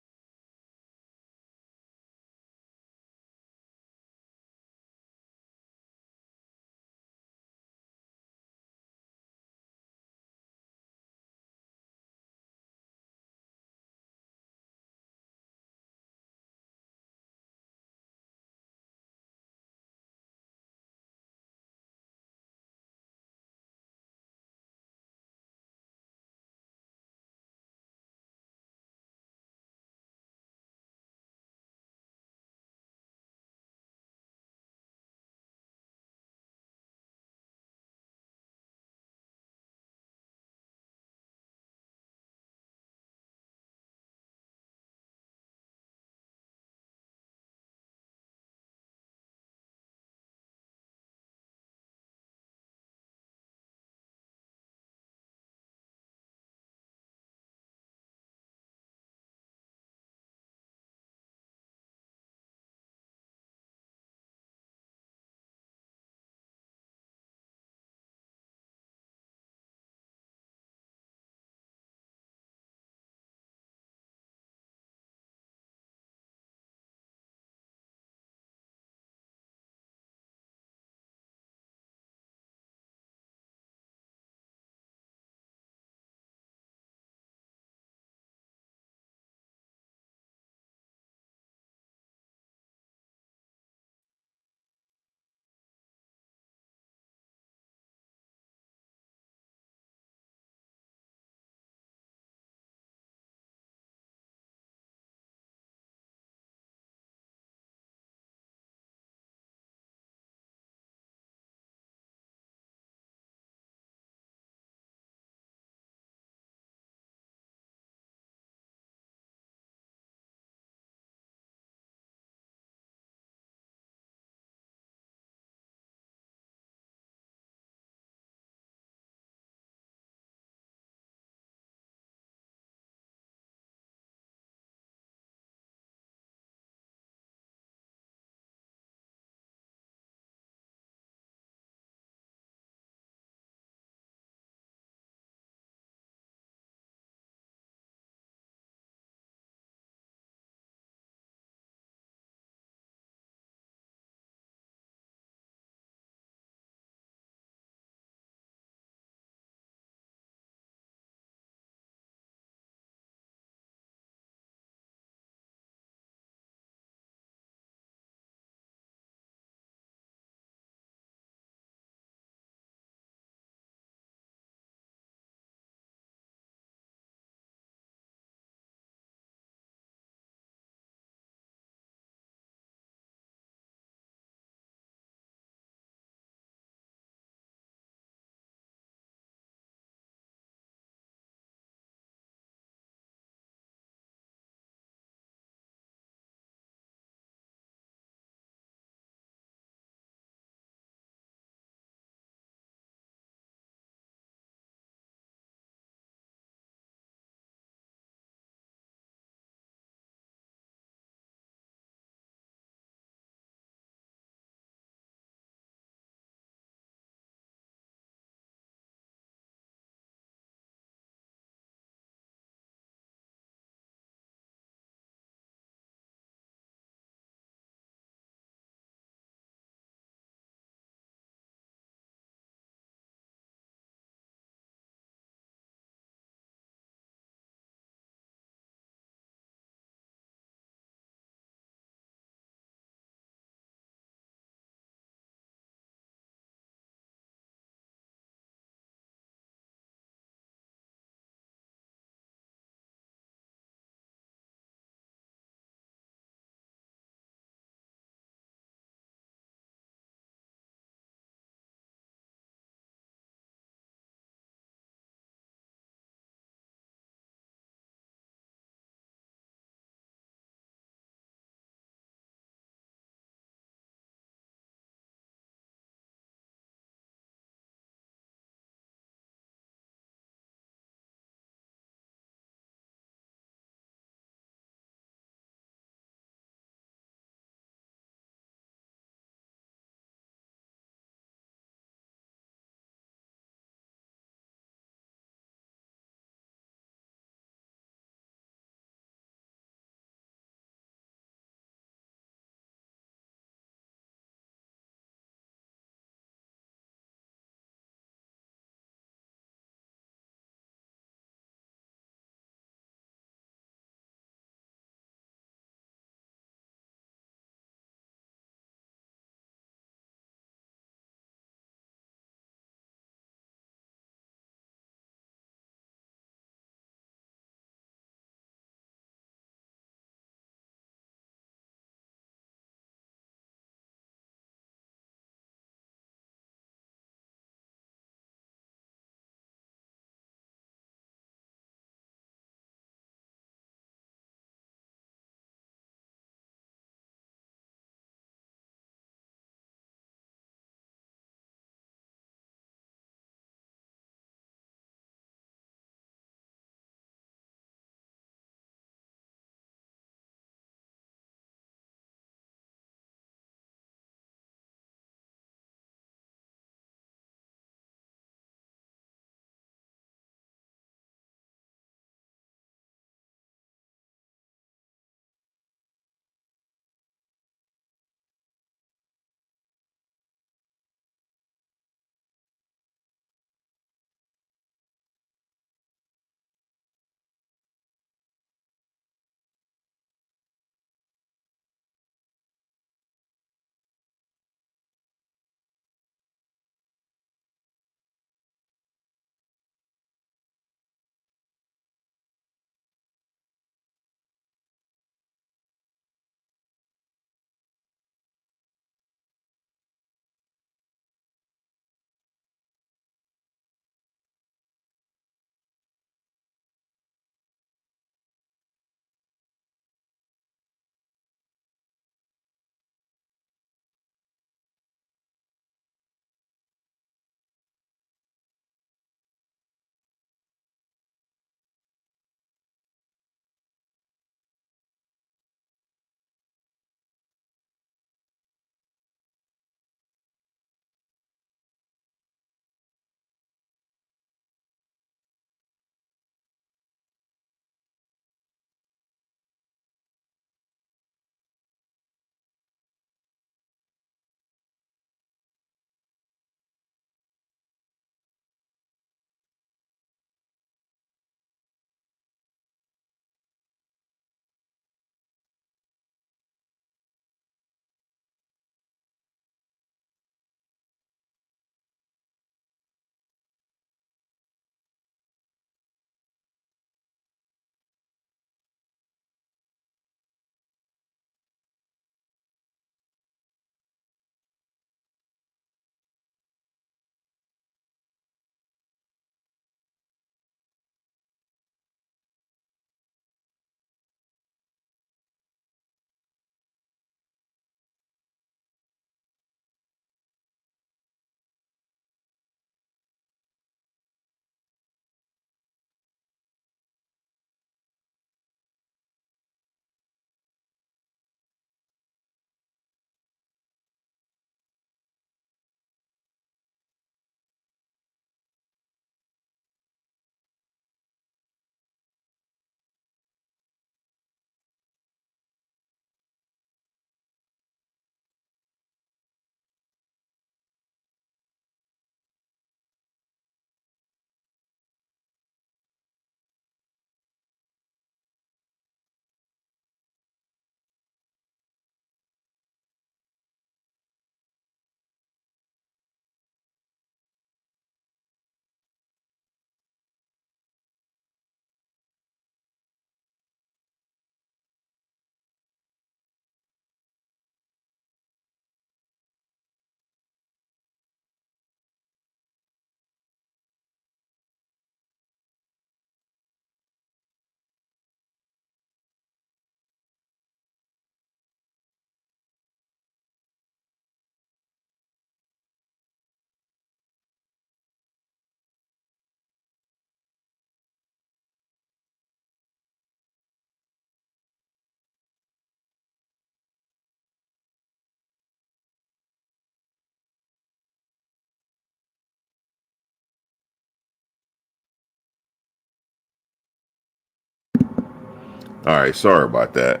All right, sorry about that.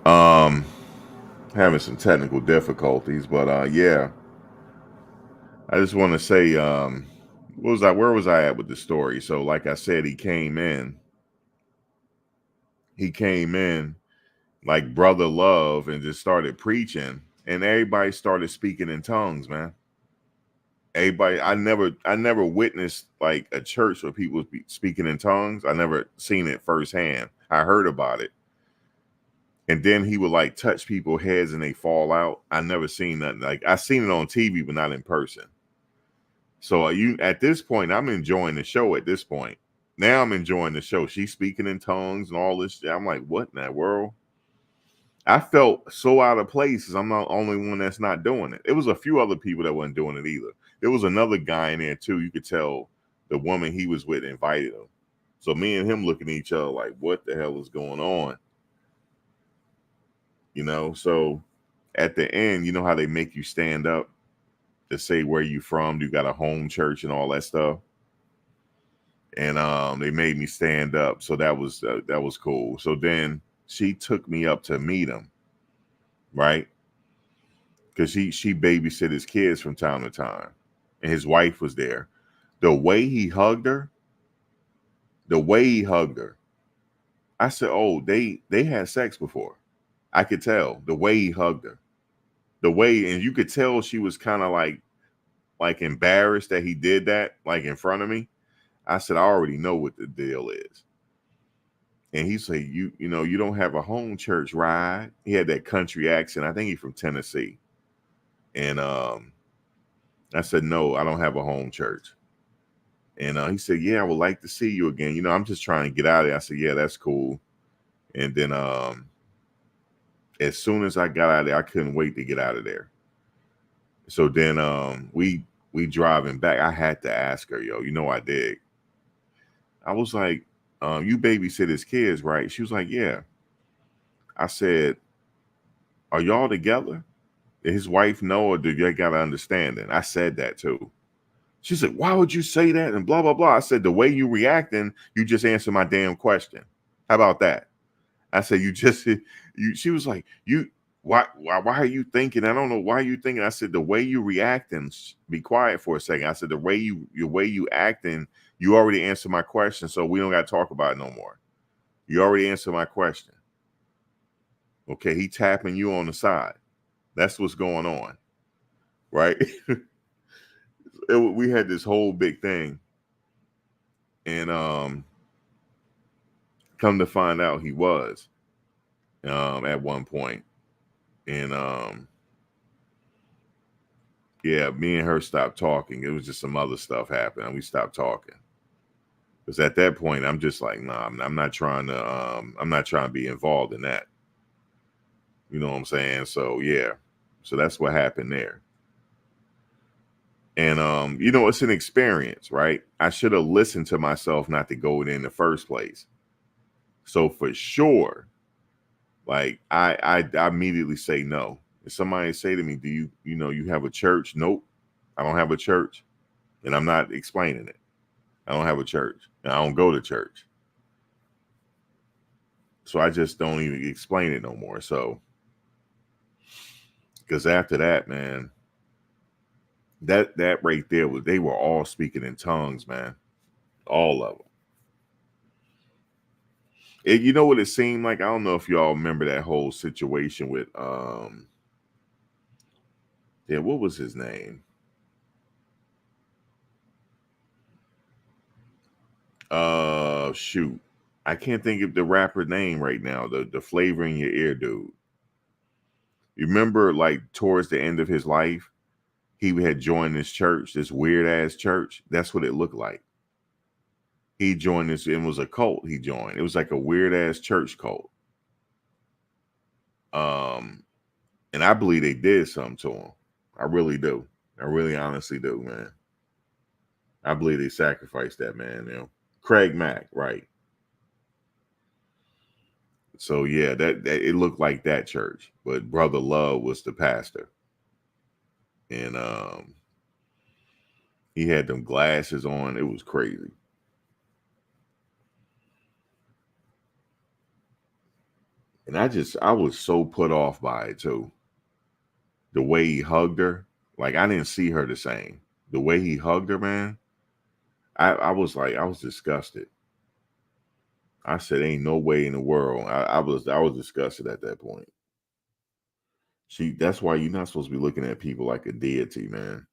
Um, having some technical difficulties, but yeah, I just want to say, what was I? Where was I at with the story? So, like I said, he came in. He came in like brother love and just started preaching, and everybody started speaking in tongues, man. Everybody, I never witnessed like a church where people speaking in tongues. I never seen it firsthand. I heard about it, and then he would like touch people's heads and they fall out. I never seen nothing like I seen it on TV, but not in person. So you at this point, I'm enjoying the show. At this point, now I'm enjoying the show. She's speaking in tongues and all this shit. I'm like, what in that world? I felt so out of place because I'm not the only one that's not doing it. It was a few other people that wasn't doing it either. There was another guy in there too. You could tell the woman he was with invited him. So me and him looking at each other like, what the hell is going on? You know, so at the end, you know how they make you stand up to say where you from, you got a home church and all that stuff. And they made me stand up. So that was cool. So then she took me up to meet him, right? Because she babysit his kids from time to time, and his wife was there. The way he hugged her, the way he hugged her, I said, "Oh, they had sex before." I could tell the way he hugged her, the way, and you could tell she was kind of like embarrassed that he did that, like in front of me. I said, "I already know what the deal is." And he said, "You know, you don't have a home church ride." He had that country accent. I think he's from Tennessee, and I said, "No, I don't have a home church." And he said, "Yeah, I would like to see you again. You know, I'm just trying to get out of there." I said, "Yeah, that's cool." And then as soon as I got out of there, I couldn't wait to get out of there. So then we driving back. I had to ask her, yo, you know I did. I was like, you babysit his kids, right? She was like, yeah. I said, are y'all together? Did his wife know, or do you got to understand it? I said that too. She said, why would you say that? And blah, blah, blah. I said, the way you reacting, you just answer my damn question. How about that? I said, you just, you, she was like, why are you thinking? I don't know why you thinking. I said, the way you reacting, be quiet for a second. I said, your way you acting, you already answered my question. So we don't got to talk about it no more. You already answered my question. Okay. He tapping you on the side. That's what's going on. Right. We had this whole big thing. And, come to find out he was, at one point. And, yeah, me and her stopped talking. It was just some other stuff happened, and we stopped talking. Because at that point, I'm just like, nah, I'm not trying to, I'm not trying to be involved in that. You know what I'm saying? So yeah, so that's what happened there. And you know, it's an experience, right? I should have listened to myself not to go in the first place. So for sure, like I immediately say no. If somebody say to me, "Do you know you have a church?" Nope, I don't have a church, and I'm not explaining it. I don't have a church, and I don't go to church. So I just don't even explain it no more. So, because after that, man, that right there was they were all speaking in tongues, man, all of them. You know what it seemed like? I don't know if y'all remember that whole situation with yeah, what was his name? Shoot, I can't think of the rapper name right now. The flavor in your ear, dude. You remember, like towards the end of his life, he had joined this church, this weird ass church. That's what it looked like. He joined this. It was a cult. He joined. It was like a weird ass church cult. Um, and I believe they did something to him. I really do. I really honestly do, man. I believe they sacrificed that man. You know, Craig Mack, right? So yeah, that it looked like that church, but Brother Love was the pastor, and he had them glasses on. It was crazy. And I was so put off by it too. The way he hugged her, like I didn't see her the same. The way he hugged her, man, I was like, I was disgusted. I said, ain't no way in the world. I was disgusted at that point. That's why you're not supposed to be looking at people like a deity, man.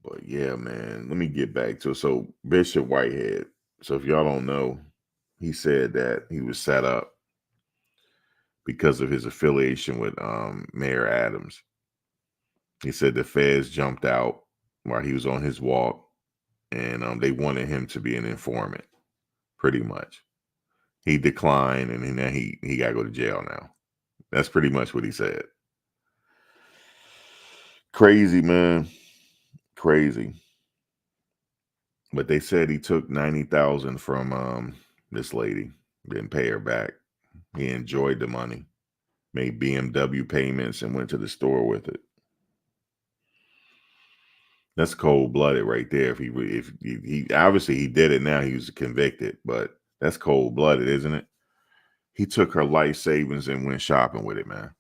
But yeah, man, let me get back to it. So Bishop Whitehead. So if y'all don't know, he said that he was set up because of his affiliation with Mayor Adams. He said the feds jumped out while he was on his walk, and they wanted him to be an informant, pretty much. He declined, and then he got to go to jail now. That's pretty much what he said. Crazy, man. Crazy. But they said he took 90,000 from this lady, didn't pay her back. He enjoyed the money, made BMW payments, and went to the store with it. That's cold blooded right there. If he obviously he did it now, he was convicted, but that's cold blooded, isn't it? He took her life savings and went shopping with it, man.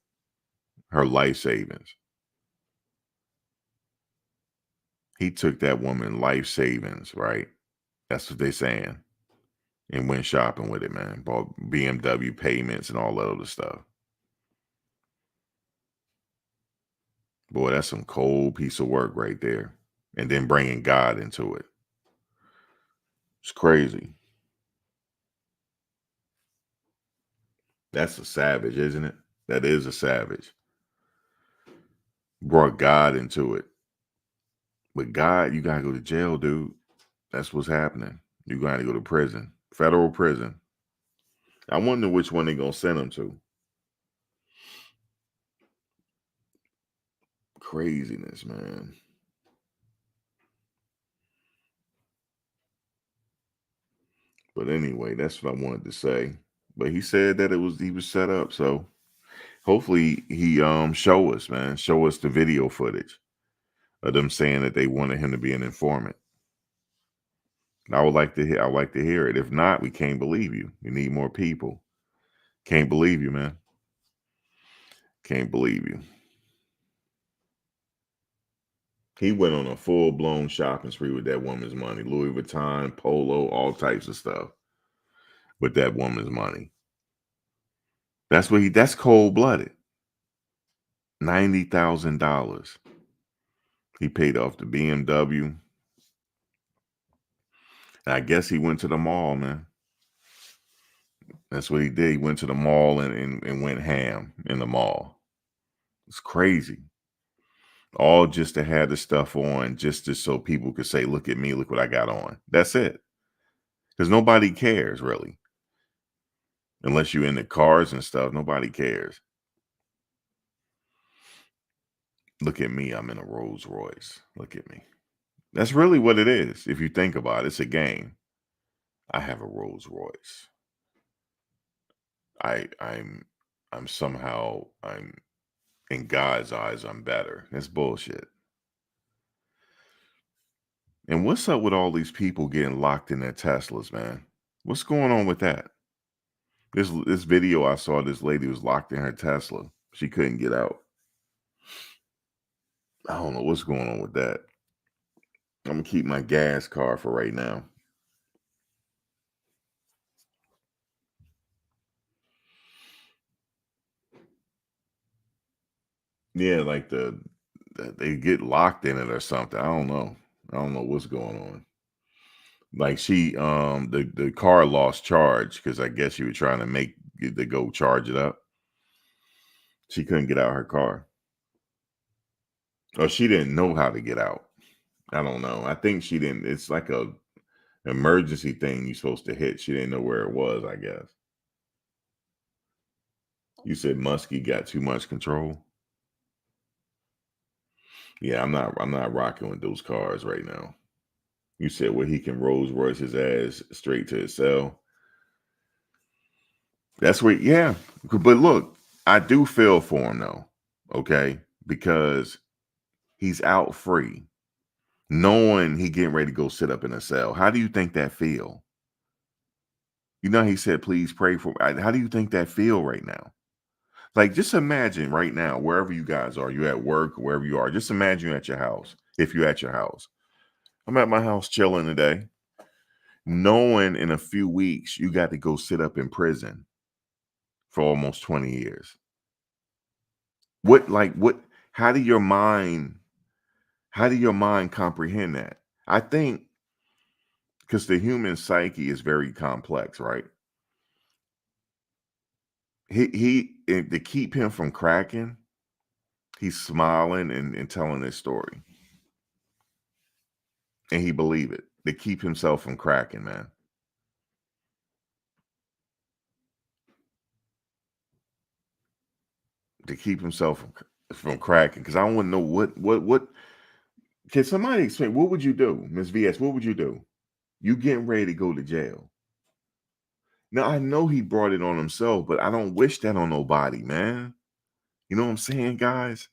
Her life savings. He took that woman life savings, right? That's what they're saying. And went shopping with it, man. Bought BMW payments and all that other stuff. Boy, that's some cold piece of work right there. And then bringing God into it. It's crazy. That's a savage, isn't it? That is a savage. Brought God into it. But God, you got to go to jail, dude. That's what's happening. You got to go to prison. Federal prison. I wonder which one they're going to send him to. Craziness, man. But anyway, that's what I wanted to say. But he said that he was set up. So hopefully he show us, man. Show us the video footage of them saying that they wanted him to be an informant. I would like to hear. I would like to hear it. If not, we can't believe you. We need more people. Can't believe you, man. Can't believe you. He went on a full blown shopping spree with that woman's money. Louis Vuitton, Polo, all types of stuff with that woman's money. That's cold blooded. $90,000. He paid off the BMW. And I guess he went to the mall, man. That's what he did. He went to the mall and went ham in the mall. It's crazy. All just to have the stuff on, just so people could say, look at me, look what I got on. That's it. Because nobody cares, really. Unless you're into cars and stuff, nobody cares. Look at me, I'm in a Rolls Royce. Look at me. That's really what it is. If you think about it, it's a game. I have a Rolls Royce. I'm somehow I'm in God's eyes, I'm better. That's bullshit. And what's up with all these people getting locked in their Teslas, man? What's going on with that? This video I saw, this lady was locked in her Tesla. She couldn't get out. I don't know what's going on with that. I'm gonna keep my gas car for right now. Yeah, like they get locked in it or something. I don't know. I don't know what's going on. Like the car lost charge because I guess you were trying to make it to go charge it up. She couldn't get out her car. Or she didn't know how to get out. I don't know. I think she didn't. It's like a emergency thing you're supposed to hit. She didn't know where it was, I guess. You said Muskie got too much control. Yeah, I'm not rocking with those cars right now. You said where he can Rolls Royce his ass straight to his cell. That's where, yeah. But look, I do feel for him though, okay? Because he's out free, knowing he getting ready to go sit up in a cell. How do you think that feel? You know, he said, please pray for me. How do you think that feel right now? Like, just imagine right now, wherever you guys are, you at work, wherever you are, just imagine you're at your house. If you're at your house, I'm at my house chilling today, knowing in a few weeks you got to go sit up in prison for almost 20 years. What, how do your mind, how do your mind comprehend that? I think because the human psyche is very complex, right? To keep him from cracking, he's smiling and telling his story. And he believe it to keep himself from cracking, man. To keep himself from cracking. Because I want to know what can somebody explain? What would you do, Miss VS? What would you do? You getting ready to go to jail. Now I know he brought it on himself, but I don't wish that on nobody, man. You know what I'm saying, guys?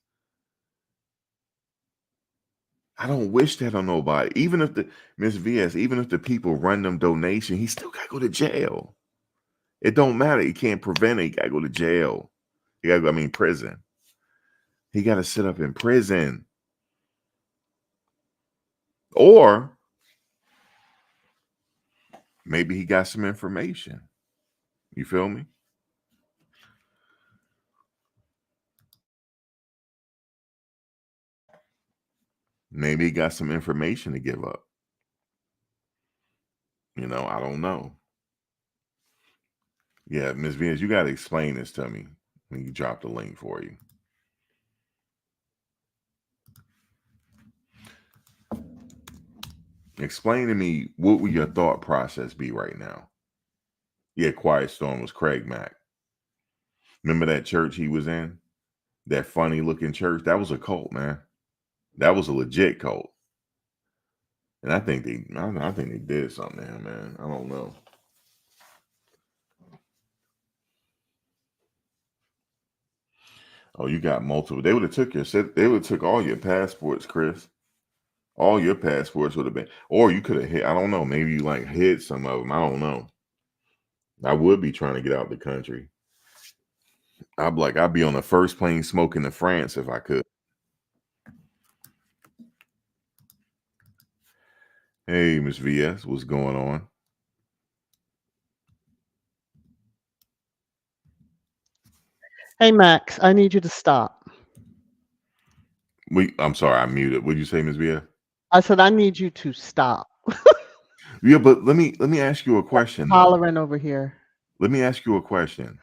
I don't wish that on nobody. Even if the Miss VS, even if the people run them donation, he still gotta go to jail. It don't matter. He can't prevent it. He gotta go to jail. He gotta go, I mean prison. He gotta sit up in prison. Or maybe he got some information. You feel me? Maybe he got some information to give up. You know, I don't know. Yeah, Miss Venus, you got to explain this to me when you drop the link for you. Explain to me what would your thought process be right now? Yeah, Quiet Storm was Craig Mack. Remember that church he was in? That funny looking church? That was a cult, man. That was a legit cult. And I think they did something to him, man. I don't know. Oh, you got multiple. They would have took they would have took all your passports, Chris. All your passports would have been, or you could have hit. I don't know. Maybe you like hid some of them. I don't know. I would be trying to get out the country. I'd be on the first plane smoking to France if I could. Hey, Miss VS, what's going on? Hey Max, I need you to stop. I'm sorry, I muted. What'd you say, Miss VS? I said I need you to stop. Yeah, but let me ask you a question though. Hollering over here. Let me ask you a question.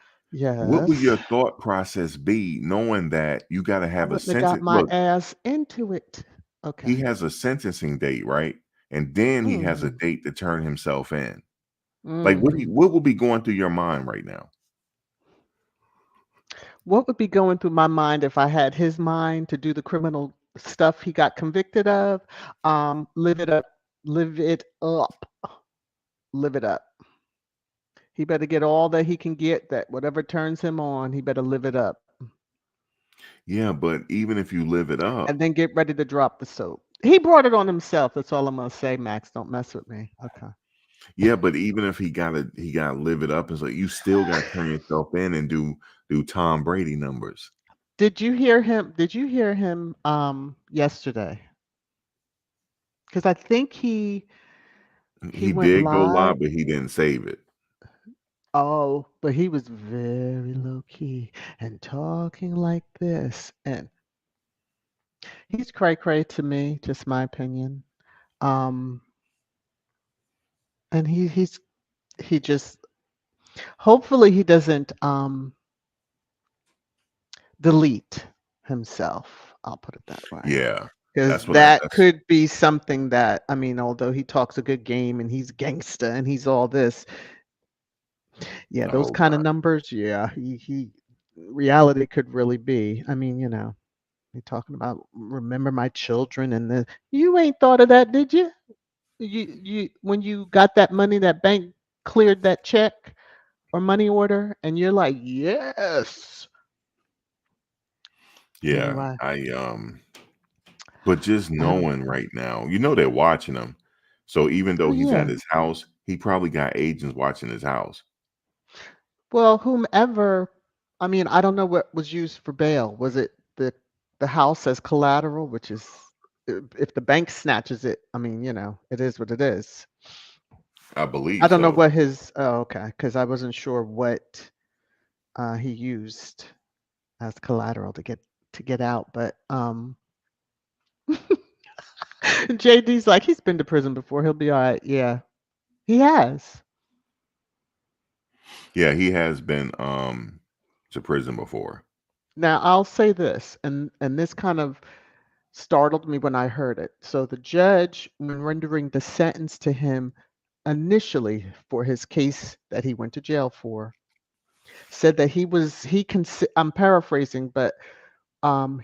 What would Yes. your thought process be knowing that you got to I have a wouldn't have got sentence? my Look, ass into it. he Okay. has a sentencing date, right? And then he has a Mm, date to turn himself in. Like, hmm what would be going through your mind right now? What would be going through my mind if I had his mind to do the criminal stuff he got convicted of? Live it up. Live it up. Live it up. He better get all that he can get, that whatever turns him on, he better live it up. Yeah, but even if you live it up, And then get ready to drop the soap. He brought it on himself. That's all I'm gonna say, Max. Don't mess with me. Okay. yeah, but even if he gotta live it up, it's like you still gotta turn yourself in and do Tom Brady numbers. Did you hear him? Did you hear him yesterday? Because I think he He went did go live. live, but he didn't save it. Oh, but he was very low key and talking like this. And he's cray cray to me, just my opinion. Um, and he just hopefully he doesn't delete himself. I'll put it that way. Yeah, Because that's what I. that That's could be something that, I mean, although he talks a good game and he's gangster and he's all this, yeah, those oh kind of god. numbers, yeah, he reality could really be. I mean, he talking about remember my children and the you ain't thought of that, did you? You when you got that money, that bank cleared that check or money order, and you're like, yes. Yeah, Anyway, but just I don't knowing right now, you know they're watching him. So even though oh he's at yeah. his house, he probably got agents watching his house. Well, whomever, I mean, I don't know what was used for bail. Was it the house as collateral, which is if the bank snatches it, I mean, it is what it is. I I believe don't know so. what his okay, because I wasn't sure what he used as collateral to get out, but JD's like he's been to prison before. He'll be all right. Yeah, he has. Yeah, he has been to prison before. Now I'll say this, and this kind of startled me when I heard it. So the judge, when rendering the sentence to him initially for his case that he went to jail for, said that I'm paraphrasing, but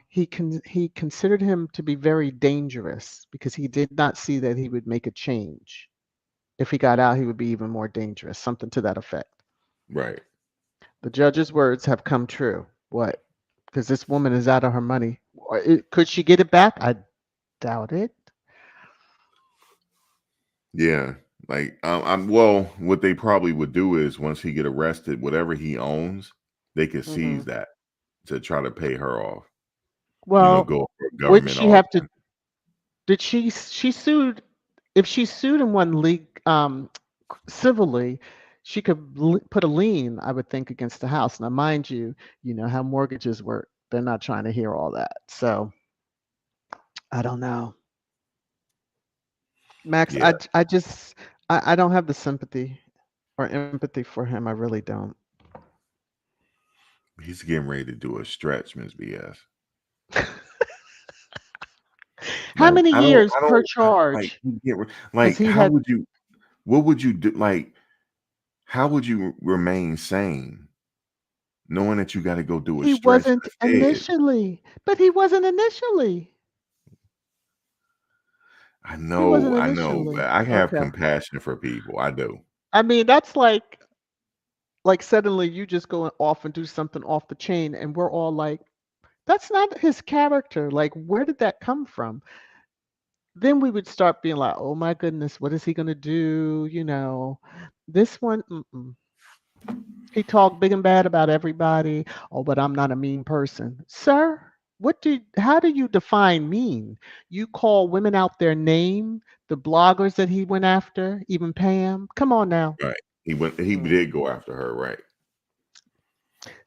he considered him to be very dangerous because he did not see that he would make a change. If he got out, he would be even more dangerous, something to that effect. Right. The judge's words have come true. What? Because this woman is out of her money. Could she get it back? I doubt it. Yeah. Like well, what they probably would do is once he get arrested, whatever he owns, they could Hmm. seize that to try to pay her off. Well, Go for would government she have to? auction. Did she sued? If she sued and won civilly, she could put a lien, I would think, against the house. Now, mind you, you know how mortgages work. They're not trying to hear all that. So I don't know, Max. Yeah. I don't have the sympathy or empathy for him. I really don't. He's getting ready to do a stretch, Miss BS. How Like many years per like charge? Because like he how had would you what would you do like how would you remain sane knowing that you got to go do a he stretch wasn't in the feds? initially, but he wasn't initially. He wasn't I know, but initially. I have Okay. compassion for people. I do. I mean, that's like suddenly you just go off and do something off the chain, and we're all like, that's not his character. Like, where did that come from? Then we would start being like, oh my goodness, what is he gonna do? This one, mm-mm. He talked big and bad about everybody. Oh, but I'm not a mean person, sir. How do you define mean? You call women out their name, the bloggers that he went after, even Pam. Come on now. Right. He Mm. did go after her, right?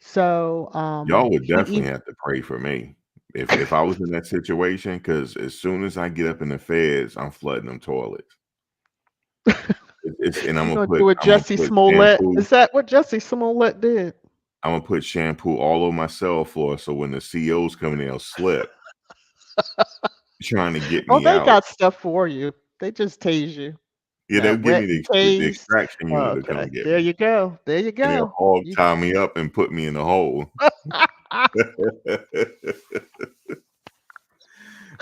So Y'all would he definitely even have to pray for me if I was in that situation, because as soon as I get up in the feds, I'm flooding them toilets. And you're gonna do a Jesse Smollett. Is that what Jesse Smollett did? I'm gonna put shampoo all over my cell floor so when the COs come in, they'll slip trying to get Oh, me they out. got stuff for you. They just tase you. Yeah, they'll That give wet me and the tase. extraction unit to come Okay, get there me, you go. There you and they'll go. hog You tie me up and put me in the hole.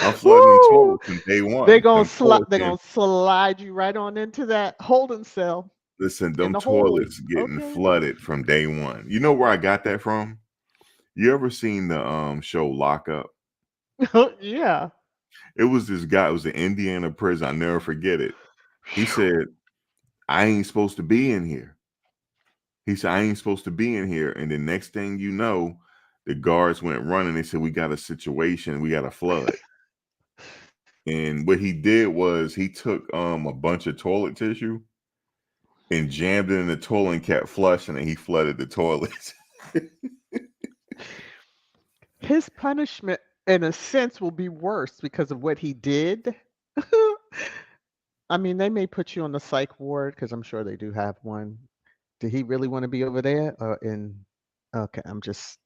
I'm flooding them Woo! toilets from day one. Them toilets They're getting gonna slide you right on into that holding cell listen, in them the hole. toilets getting Okay. flooded from day one. You know where I got that from? You ever seen the show Lock Up? Yeah. It was this guy, it was an Indiana prison. I'll never forget it. He said, I ain't supposed to be in here. He said, I ain't supposed to be in here. And the next thing you know, the guards went running. They said, we got a situation, we got a flood. And what he did was he took a bunch of toilet tissue and jammed it in the toilet and kept flushing, and he flooded the toilets. His punishment, in a sense, will be worse because of what he did. I mean, they may put you on the psych ward because I'm sure they do have one. Did he really want to be over there? Okay, I'm just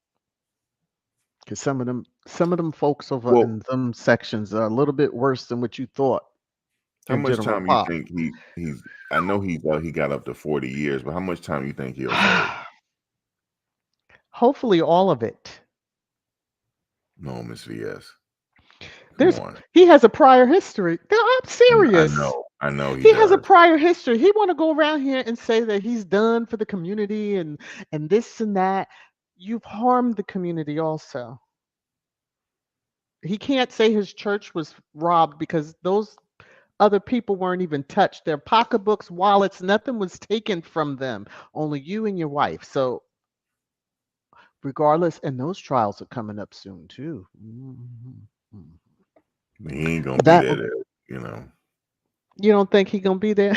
because some of them folks over Well, in some sections are a little bit worse than what you thought how in much general time you pop. think he's I know he got up to 40 years, but how much time you think he'll serve? Hopefully, all of it. No, Miss VS. Come There's on. he has a prior history. No, I'm serious. I know he He has a does. prior history. He want to go around here and say that he's done for the community and this and that. You've harmed the community also. He can't say his church was robbed because those Other people weren't even touched. Their pocketbooks, wallets, nothing was taken from them. Only you and your wife. So regardless, and those trials are coming up soon too. He ain't gonna be That there. You know, you don't think he gonna be there?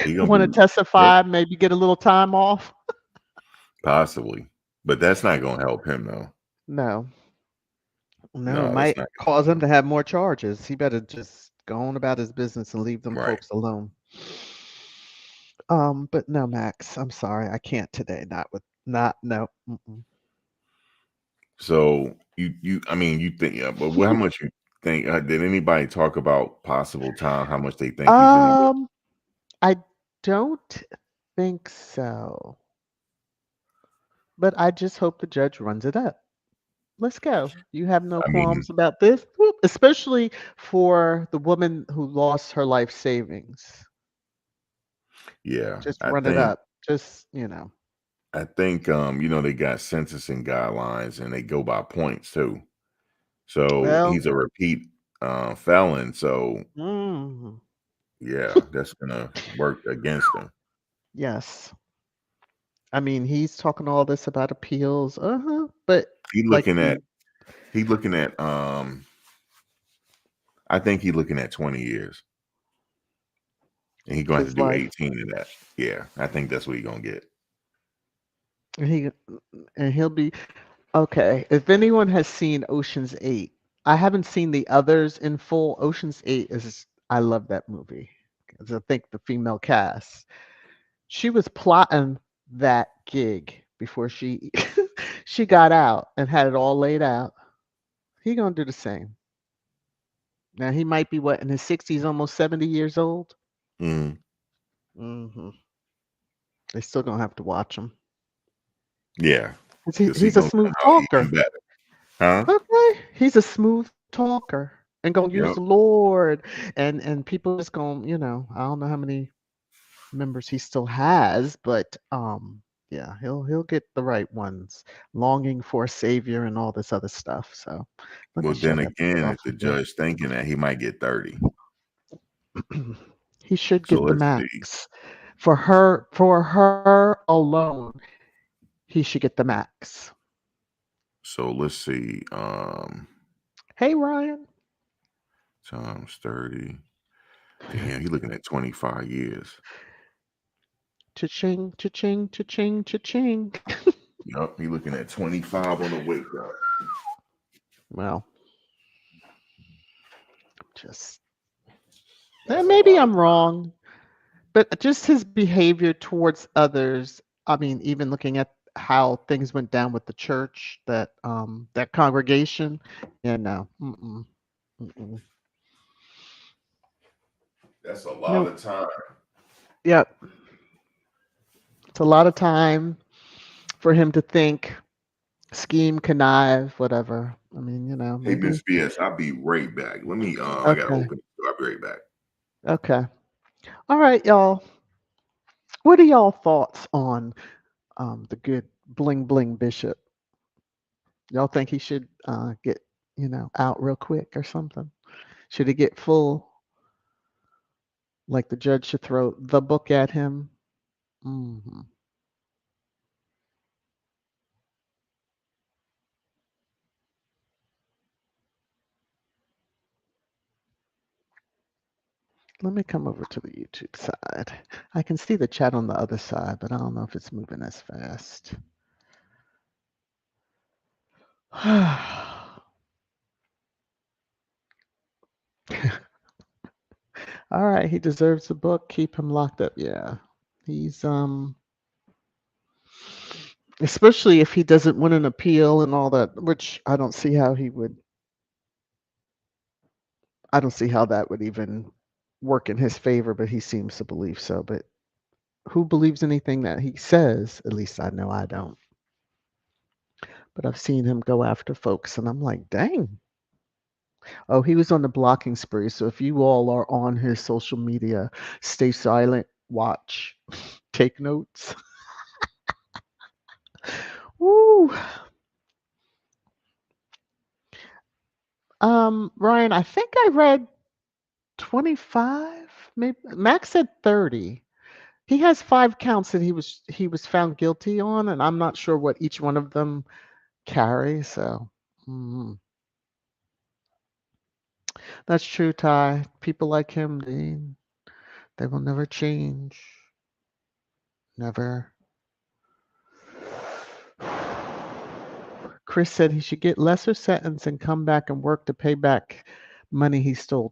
he gonna Want to be there testify? Maybe get a little time off? possibly, but that's not gonna help him though. No, no. It No, that's might not gonna cause help him him. to have more charges. He better just go on about his business and leave them Right. folks alone. But no, Max. I'm sorry, I can't today. Not with not no. Mm-mm. So I mean, you think, yeah, but how much you think? Did anybody talk about possible time? How much they think he's gonna get? Um, I don't think so. But I just hope the judge runs it up. Let's go. You have no I mean, qualms about this? Whoop, especially for the woman who lost her life savings. yeah, Just run it up. Just. they got sentencing guidelines and they go by points too. So Well, he's a repeat felon. So mm, yeah, that's gonna work against him. yes. I mean, he's talking all this about appeals. Uh-huh. But He like looking at the he looking at I think he's looking at 20 years. And he's gonna have to his do life, 18 of that. Yeah, I think that's what he's gonna get. and he'll be okay. If anyone has seen Ocean's 8, I haven't seen the others in full. Ocean's 8 is I love that movie. 'Cause I think the female cast. She was plotting that gig before she she got out and had it all laid out. He gonna do the same. Now he might be what in his 60s, almost 70 years old. Mhm. Hmm. They still gonna have to watch him. Yeah, 'Cause because he's he's a gonna come smooth out even talker. better. Huh? Okay, he's a smooth talker and gonna use Yep. the Lord, and people just gonna. I don't know how many members he still has, but yeah, he'll get the right ones, longing for a savior and all this other stuff. So let me Well, then shut up and get again, off if the of this. judge thinking that he might get 30. He should So get the let's see. max. For her alone, he should get the max. So let's see. Hey Ryan. Times 30. Damn, he looking at 25 years. Cha-ching, cha-ching, cha-ching, cha-ching. Yup, he looking at 25 on the wake up. Well, just That's a maybe lot of I'm wrong, but just his behavior towards others. I mean, even looking at how things went down with the church, that congregation. Yeah, no. Mm-mm, mm-mm. that's a lot Nope. of time. Yep. It's a lot of time for him to think, scheme, connive, whatever. I mean, Hey, maybe. Miss BS, I'll be right back. Let me I gotta Okay. open it. I'll be right back. Okay. All right, y'all. What are y'all thoughts on the good bling bling bishop? Y'all think he should get, out real quick or something? Should he get full? Like the judge should throw the book at him? Hmm. Let me come over to the YouTube side. I can see the chat on the other side, but I don't know if it's moving as fast. All right, he deserves the book. Keep him locked up. Yeah. He's especially if he doesn't win an appeal and all that, which I don't see how that would even work in his favor, but he seems to believe so. But who believes anything that he says? At least I know I don't. But I've seen him go after folks, and I'm like, dang. Oh, he was on the blocking spree. So if you all are on his social media, stay silent, watch, take notes. Woo. Ryan, I think I read 25, maybe. Max said 30. He has 5 counts that he was found guilty on, and I'm not sure what each one of them carry. So mm, that's true, Ty. People like him, they will never change. Never. Chris said he should get lesser sentence and come back and work to pay back money he stole.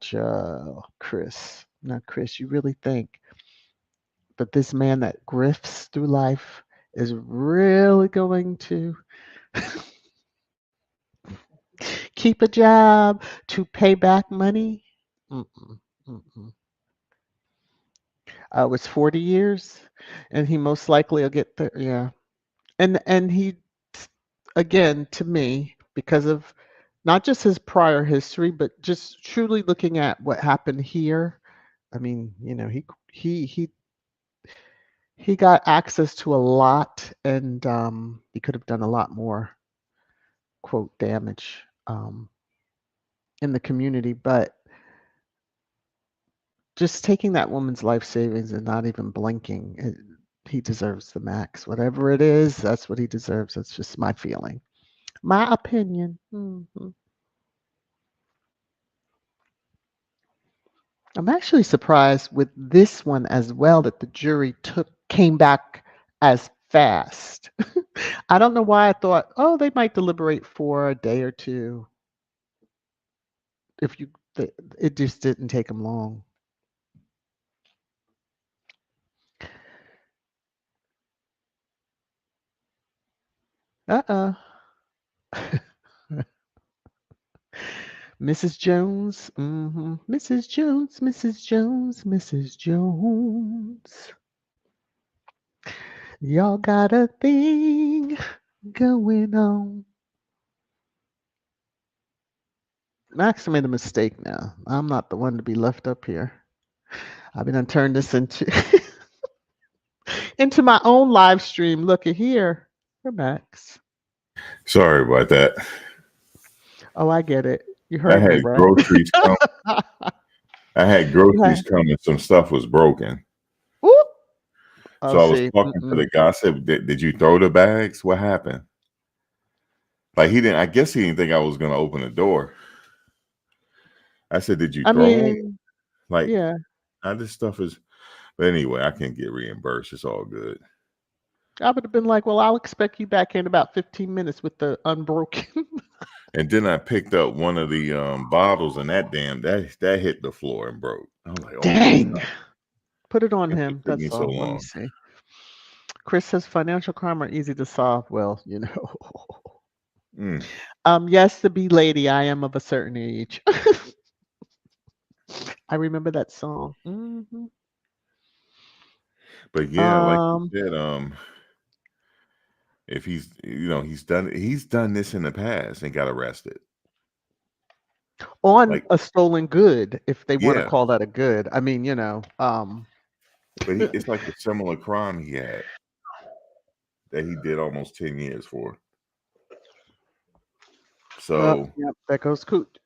Chris. Now, Chris, you really think that this man that grifts through life is really going to keep a job to pay back money? Mm-mm, mm-mm. It was 40 years, and he most likely will get there. Yeah, and he, again, to me, because of not just his prior history, but just truly looking at what happened here. I mean, he he got access to a lot, and he could have done a lot more quote damage in the community. But just taking that woman's life savings and not even blinking, he deserves the max. Whatever it is, that's what he deserves. That's just my feeling, my opinion. I'm actually surprised with this one as well that the jury came back as fast. I don't know why I thought, oh, they might deliberate for a day or two. If you, it just didn't take them long. Uh-uh. Mrs. Jones. Mrs. Jones, Mrs. Jones, Mrs. Jones. Y'all got a thing going on. Max made a mistake now. I'm not the one to be left up here. I've been turned this into into my own live stream. Look at here. For Max. Sorry about that. Oh, I get it. You I heard me, had right? groceries come. I had Yeah. groceries come and some stuff was broken. Ooh. So Oh, I was see. talking to the guy. I said, did you throw the bags? What happened? Like he didn't. I guess he didn't think I was gonna open the door. I said, did you I throw them? mean, Like, yeah. this stuff is. But anyway, I can get reimbursed. It's all good. I would have been like, well, I'll expect you back in about 15 minutes with the unbroken. And then I picked up one of the bottles, and that hit the floor and broke. I was like, oh my Dang. god, Put it on it him. took me That's so all. Let me long. see. Chris says financial crime are easy to solve. Well, Mm. Yes, the bee lady, I am of a certain age. I remember that song. But yeah, like you Um, said, if he's done this in the past and got arrested. on Like, a stolen good, if they want to yeah, call that a good. I mean, but it's like a similar crime he had that he did almost 10 years for. So, yep, that goes coot.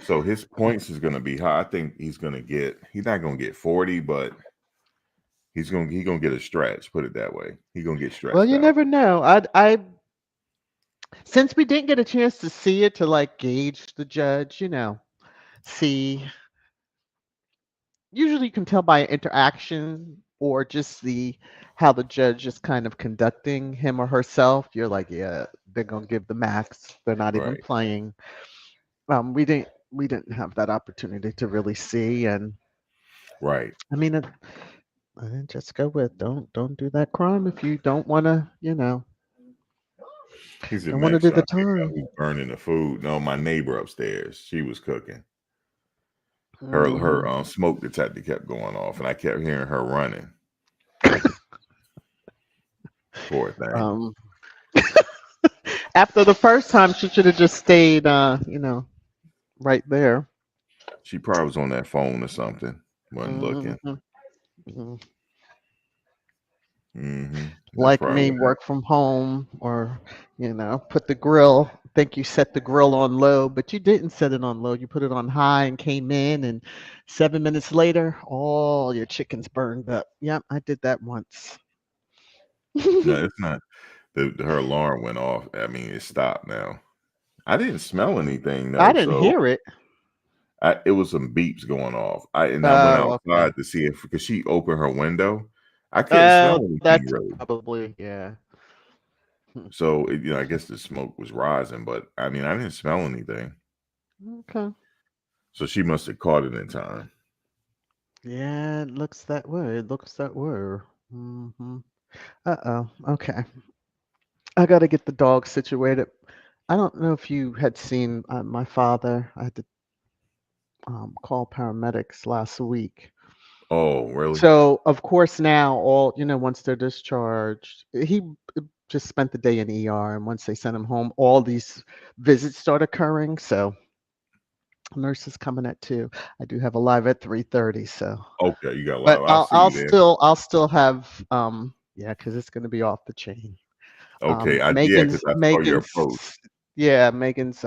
so his points is going to be high. I think he's not going to get 40, but he gonna get a stretch. Put it that way. He gonna get Well, stretched you out. never know. I since we didn't get a chance to see it to like gauge the judge, see. Usually, you can tell by interaction or just the how the judge is kind of conducting him or herself. You're like, yeah, they're gonna give the max. They're not even Right, playing. We didn't have that opportunity to really see, and right. I mean, just go with don't do that crime if you don't want to, He said, don't want to Max do trying the to figure out time. who's burning the food. No, my neighbor upstairs. She was cooking. Her Mhm. smoke detector kept going off, and I kept hearing her running. Poor thing. Um, after the first time, she should have just stayed, right there. She probably was on that phone or something. Wasn't looking. Mhm. Mhm. Mm-hmm. That's Like probably me, what happened. work from home or, put the grill think you set the grill on low, but you didn't set it on low. You put it on high and came in, and 7 minutes later, all your chickens burned up. Yep, I did that once. No, it's not. Her alarm went off. I mean, it stopped now. I didn't smell anything I though, didn't so hear it. it was some beeps going off. I went Oh, okay. outside to see if because she opened her window. I couldn't smell Oh, anything that's really. probably, yeah. Hmm. So I guess the smoke was rising, but I mean, I didn't smell anything. Okay. So she must have caught it in time. Yeah, it looks that way. It looks that way. Hmm. Uh-oh. Okay. I got to get the dog situated. I don't know if you had seen my father. I had to call paramedics last week. Oh, really? So, of course, now once they're discharged, he just spent the day in ER, and once they sent him home, all these visits start occurring. So, nurse is coming at 2. I do have a live at 3:30. So, Okay, you got but live. I I'll see I'll you there. still have yeah, because it's going to be off the chain. Okay, because Megan's I saw your Megan's post. yeah, Megan's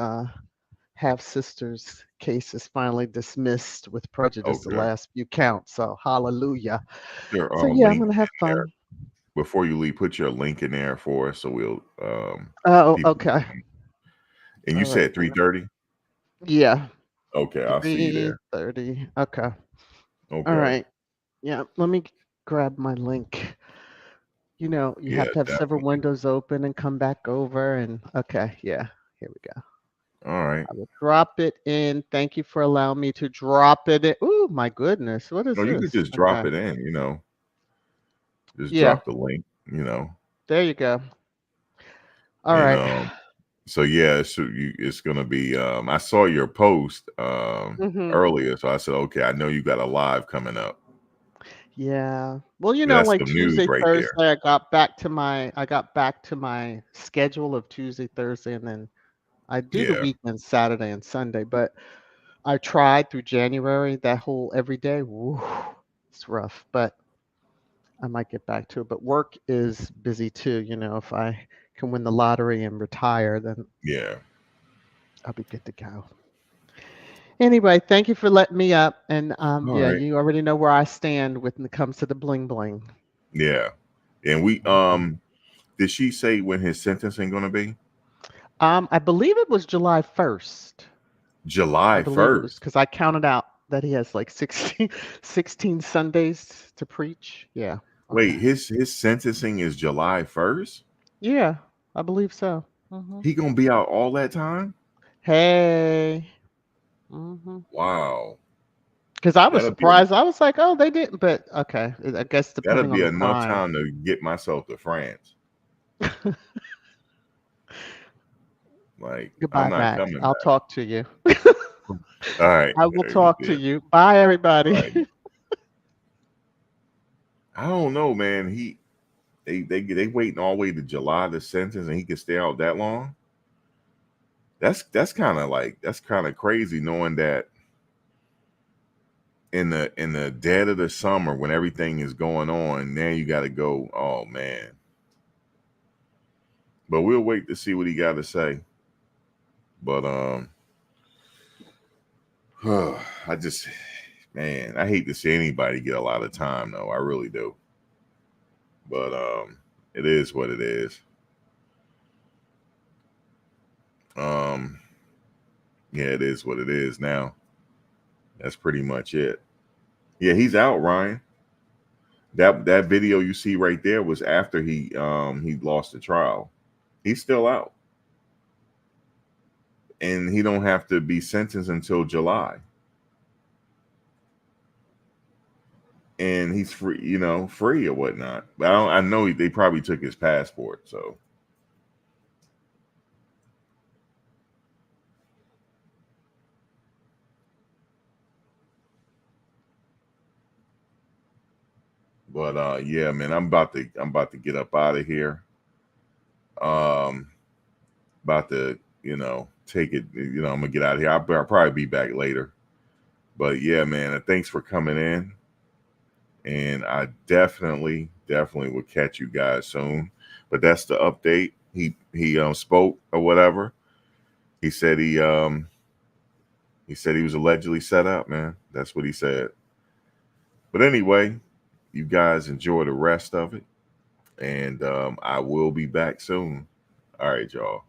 half sister's case is finally dismissed with prejudice the Okay, last few counts. So hallelujah. your So yeah, I'm link gonna have in there fun. before you leave. Put your link in there for us, so we'll Oh, people. okay. And you All right. said 3:30. Yeah, Okay, I'll see you there. 3:30. Okay. All Okay, right. Yeah, let me grab my link. You yeah, have to have several definitely. windows open and come back over and okay, yeah. Here we go. All right. I will drop it in. Thank you for allowing me to drop it in. Oh my goodness. What is No, you could this? just drop Okay. it in. Just Yeah, drop the link. there you go. All And right. so yeah, it's gonna be. I saw your post Mhm. earlier, so I said, okay, I know you got a live coming up. Yeah. Well, That's like some news Tuesday, right there. Thursday, I got back to my schedule of Tuesday, Thursday, and then I do the Yeah, weekend Saturday and Sunday, but I tried through January that whole every day. Woo, it's rough, but I might get back to it. But work is busy too. If I can win the lottery and retire, then yeah. I'll be good to go. Anyway, thank you for letting me up. And All yeah, right. you already know where I stand when it comes to the bling bling. Yeah. And we Mhm. did she say when his sentencing gonna be? I believe it was July 1st. I July believe it was 1st. because I counted out that he has like 16 Sundays to preach. Yeah. Wait, Okay. his sentencing is July 1st? Yeah, I believe so. He gonna be out all that time? Hey. hmm Wow. Because I was That'll be surprised. I was like, oh, they didn't. But okay. I guess that'll depending be on the enough crime. time to get myself to France. Like, I'm Goodbye, not Max. coming I'll back. talk to you. All right. I will Yeah, you talk to did. you. Bye, All everybody. right. I don't know, man. They waiting all the way to July the sentence and he can stay out that long. That's kind of crazy knowing that in the dead of the summer when everything is going on, now you got to go. Oh man! But we'll wait to see what he got to say. But I just man, I hate to see anybody get a lot of time though. I really do. But it is what it is. Um, yeah, it is what it is now. That's pretty much it. Yeah, he's out, Ryan. That video you see right there was after he lost the trial. He's still out. And he don't have to be sentenced until July. And he's free, free or whatnot. But I know they probably took his passport. So, but yeah, man, I'm about to get up out of here. Um, about to take it. I'm gonna get out of here. I'll probably be back later. But yeah, man, thanks for coming in. And I definitely will catch you guys soon. But that's the update. He spoke or whatever. He said he said he was allegedly set up, man. That's what he said. But anyway, you guys enjoy the rest of it, and I will be back soon. All right, y'all.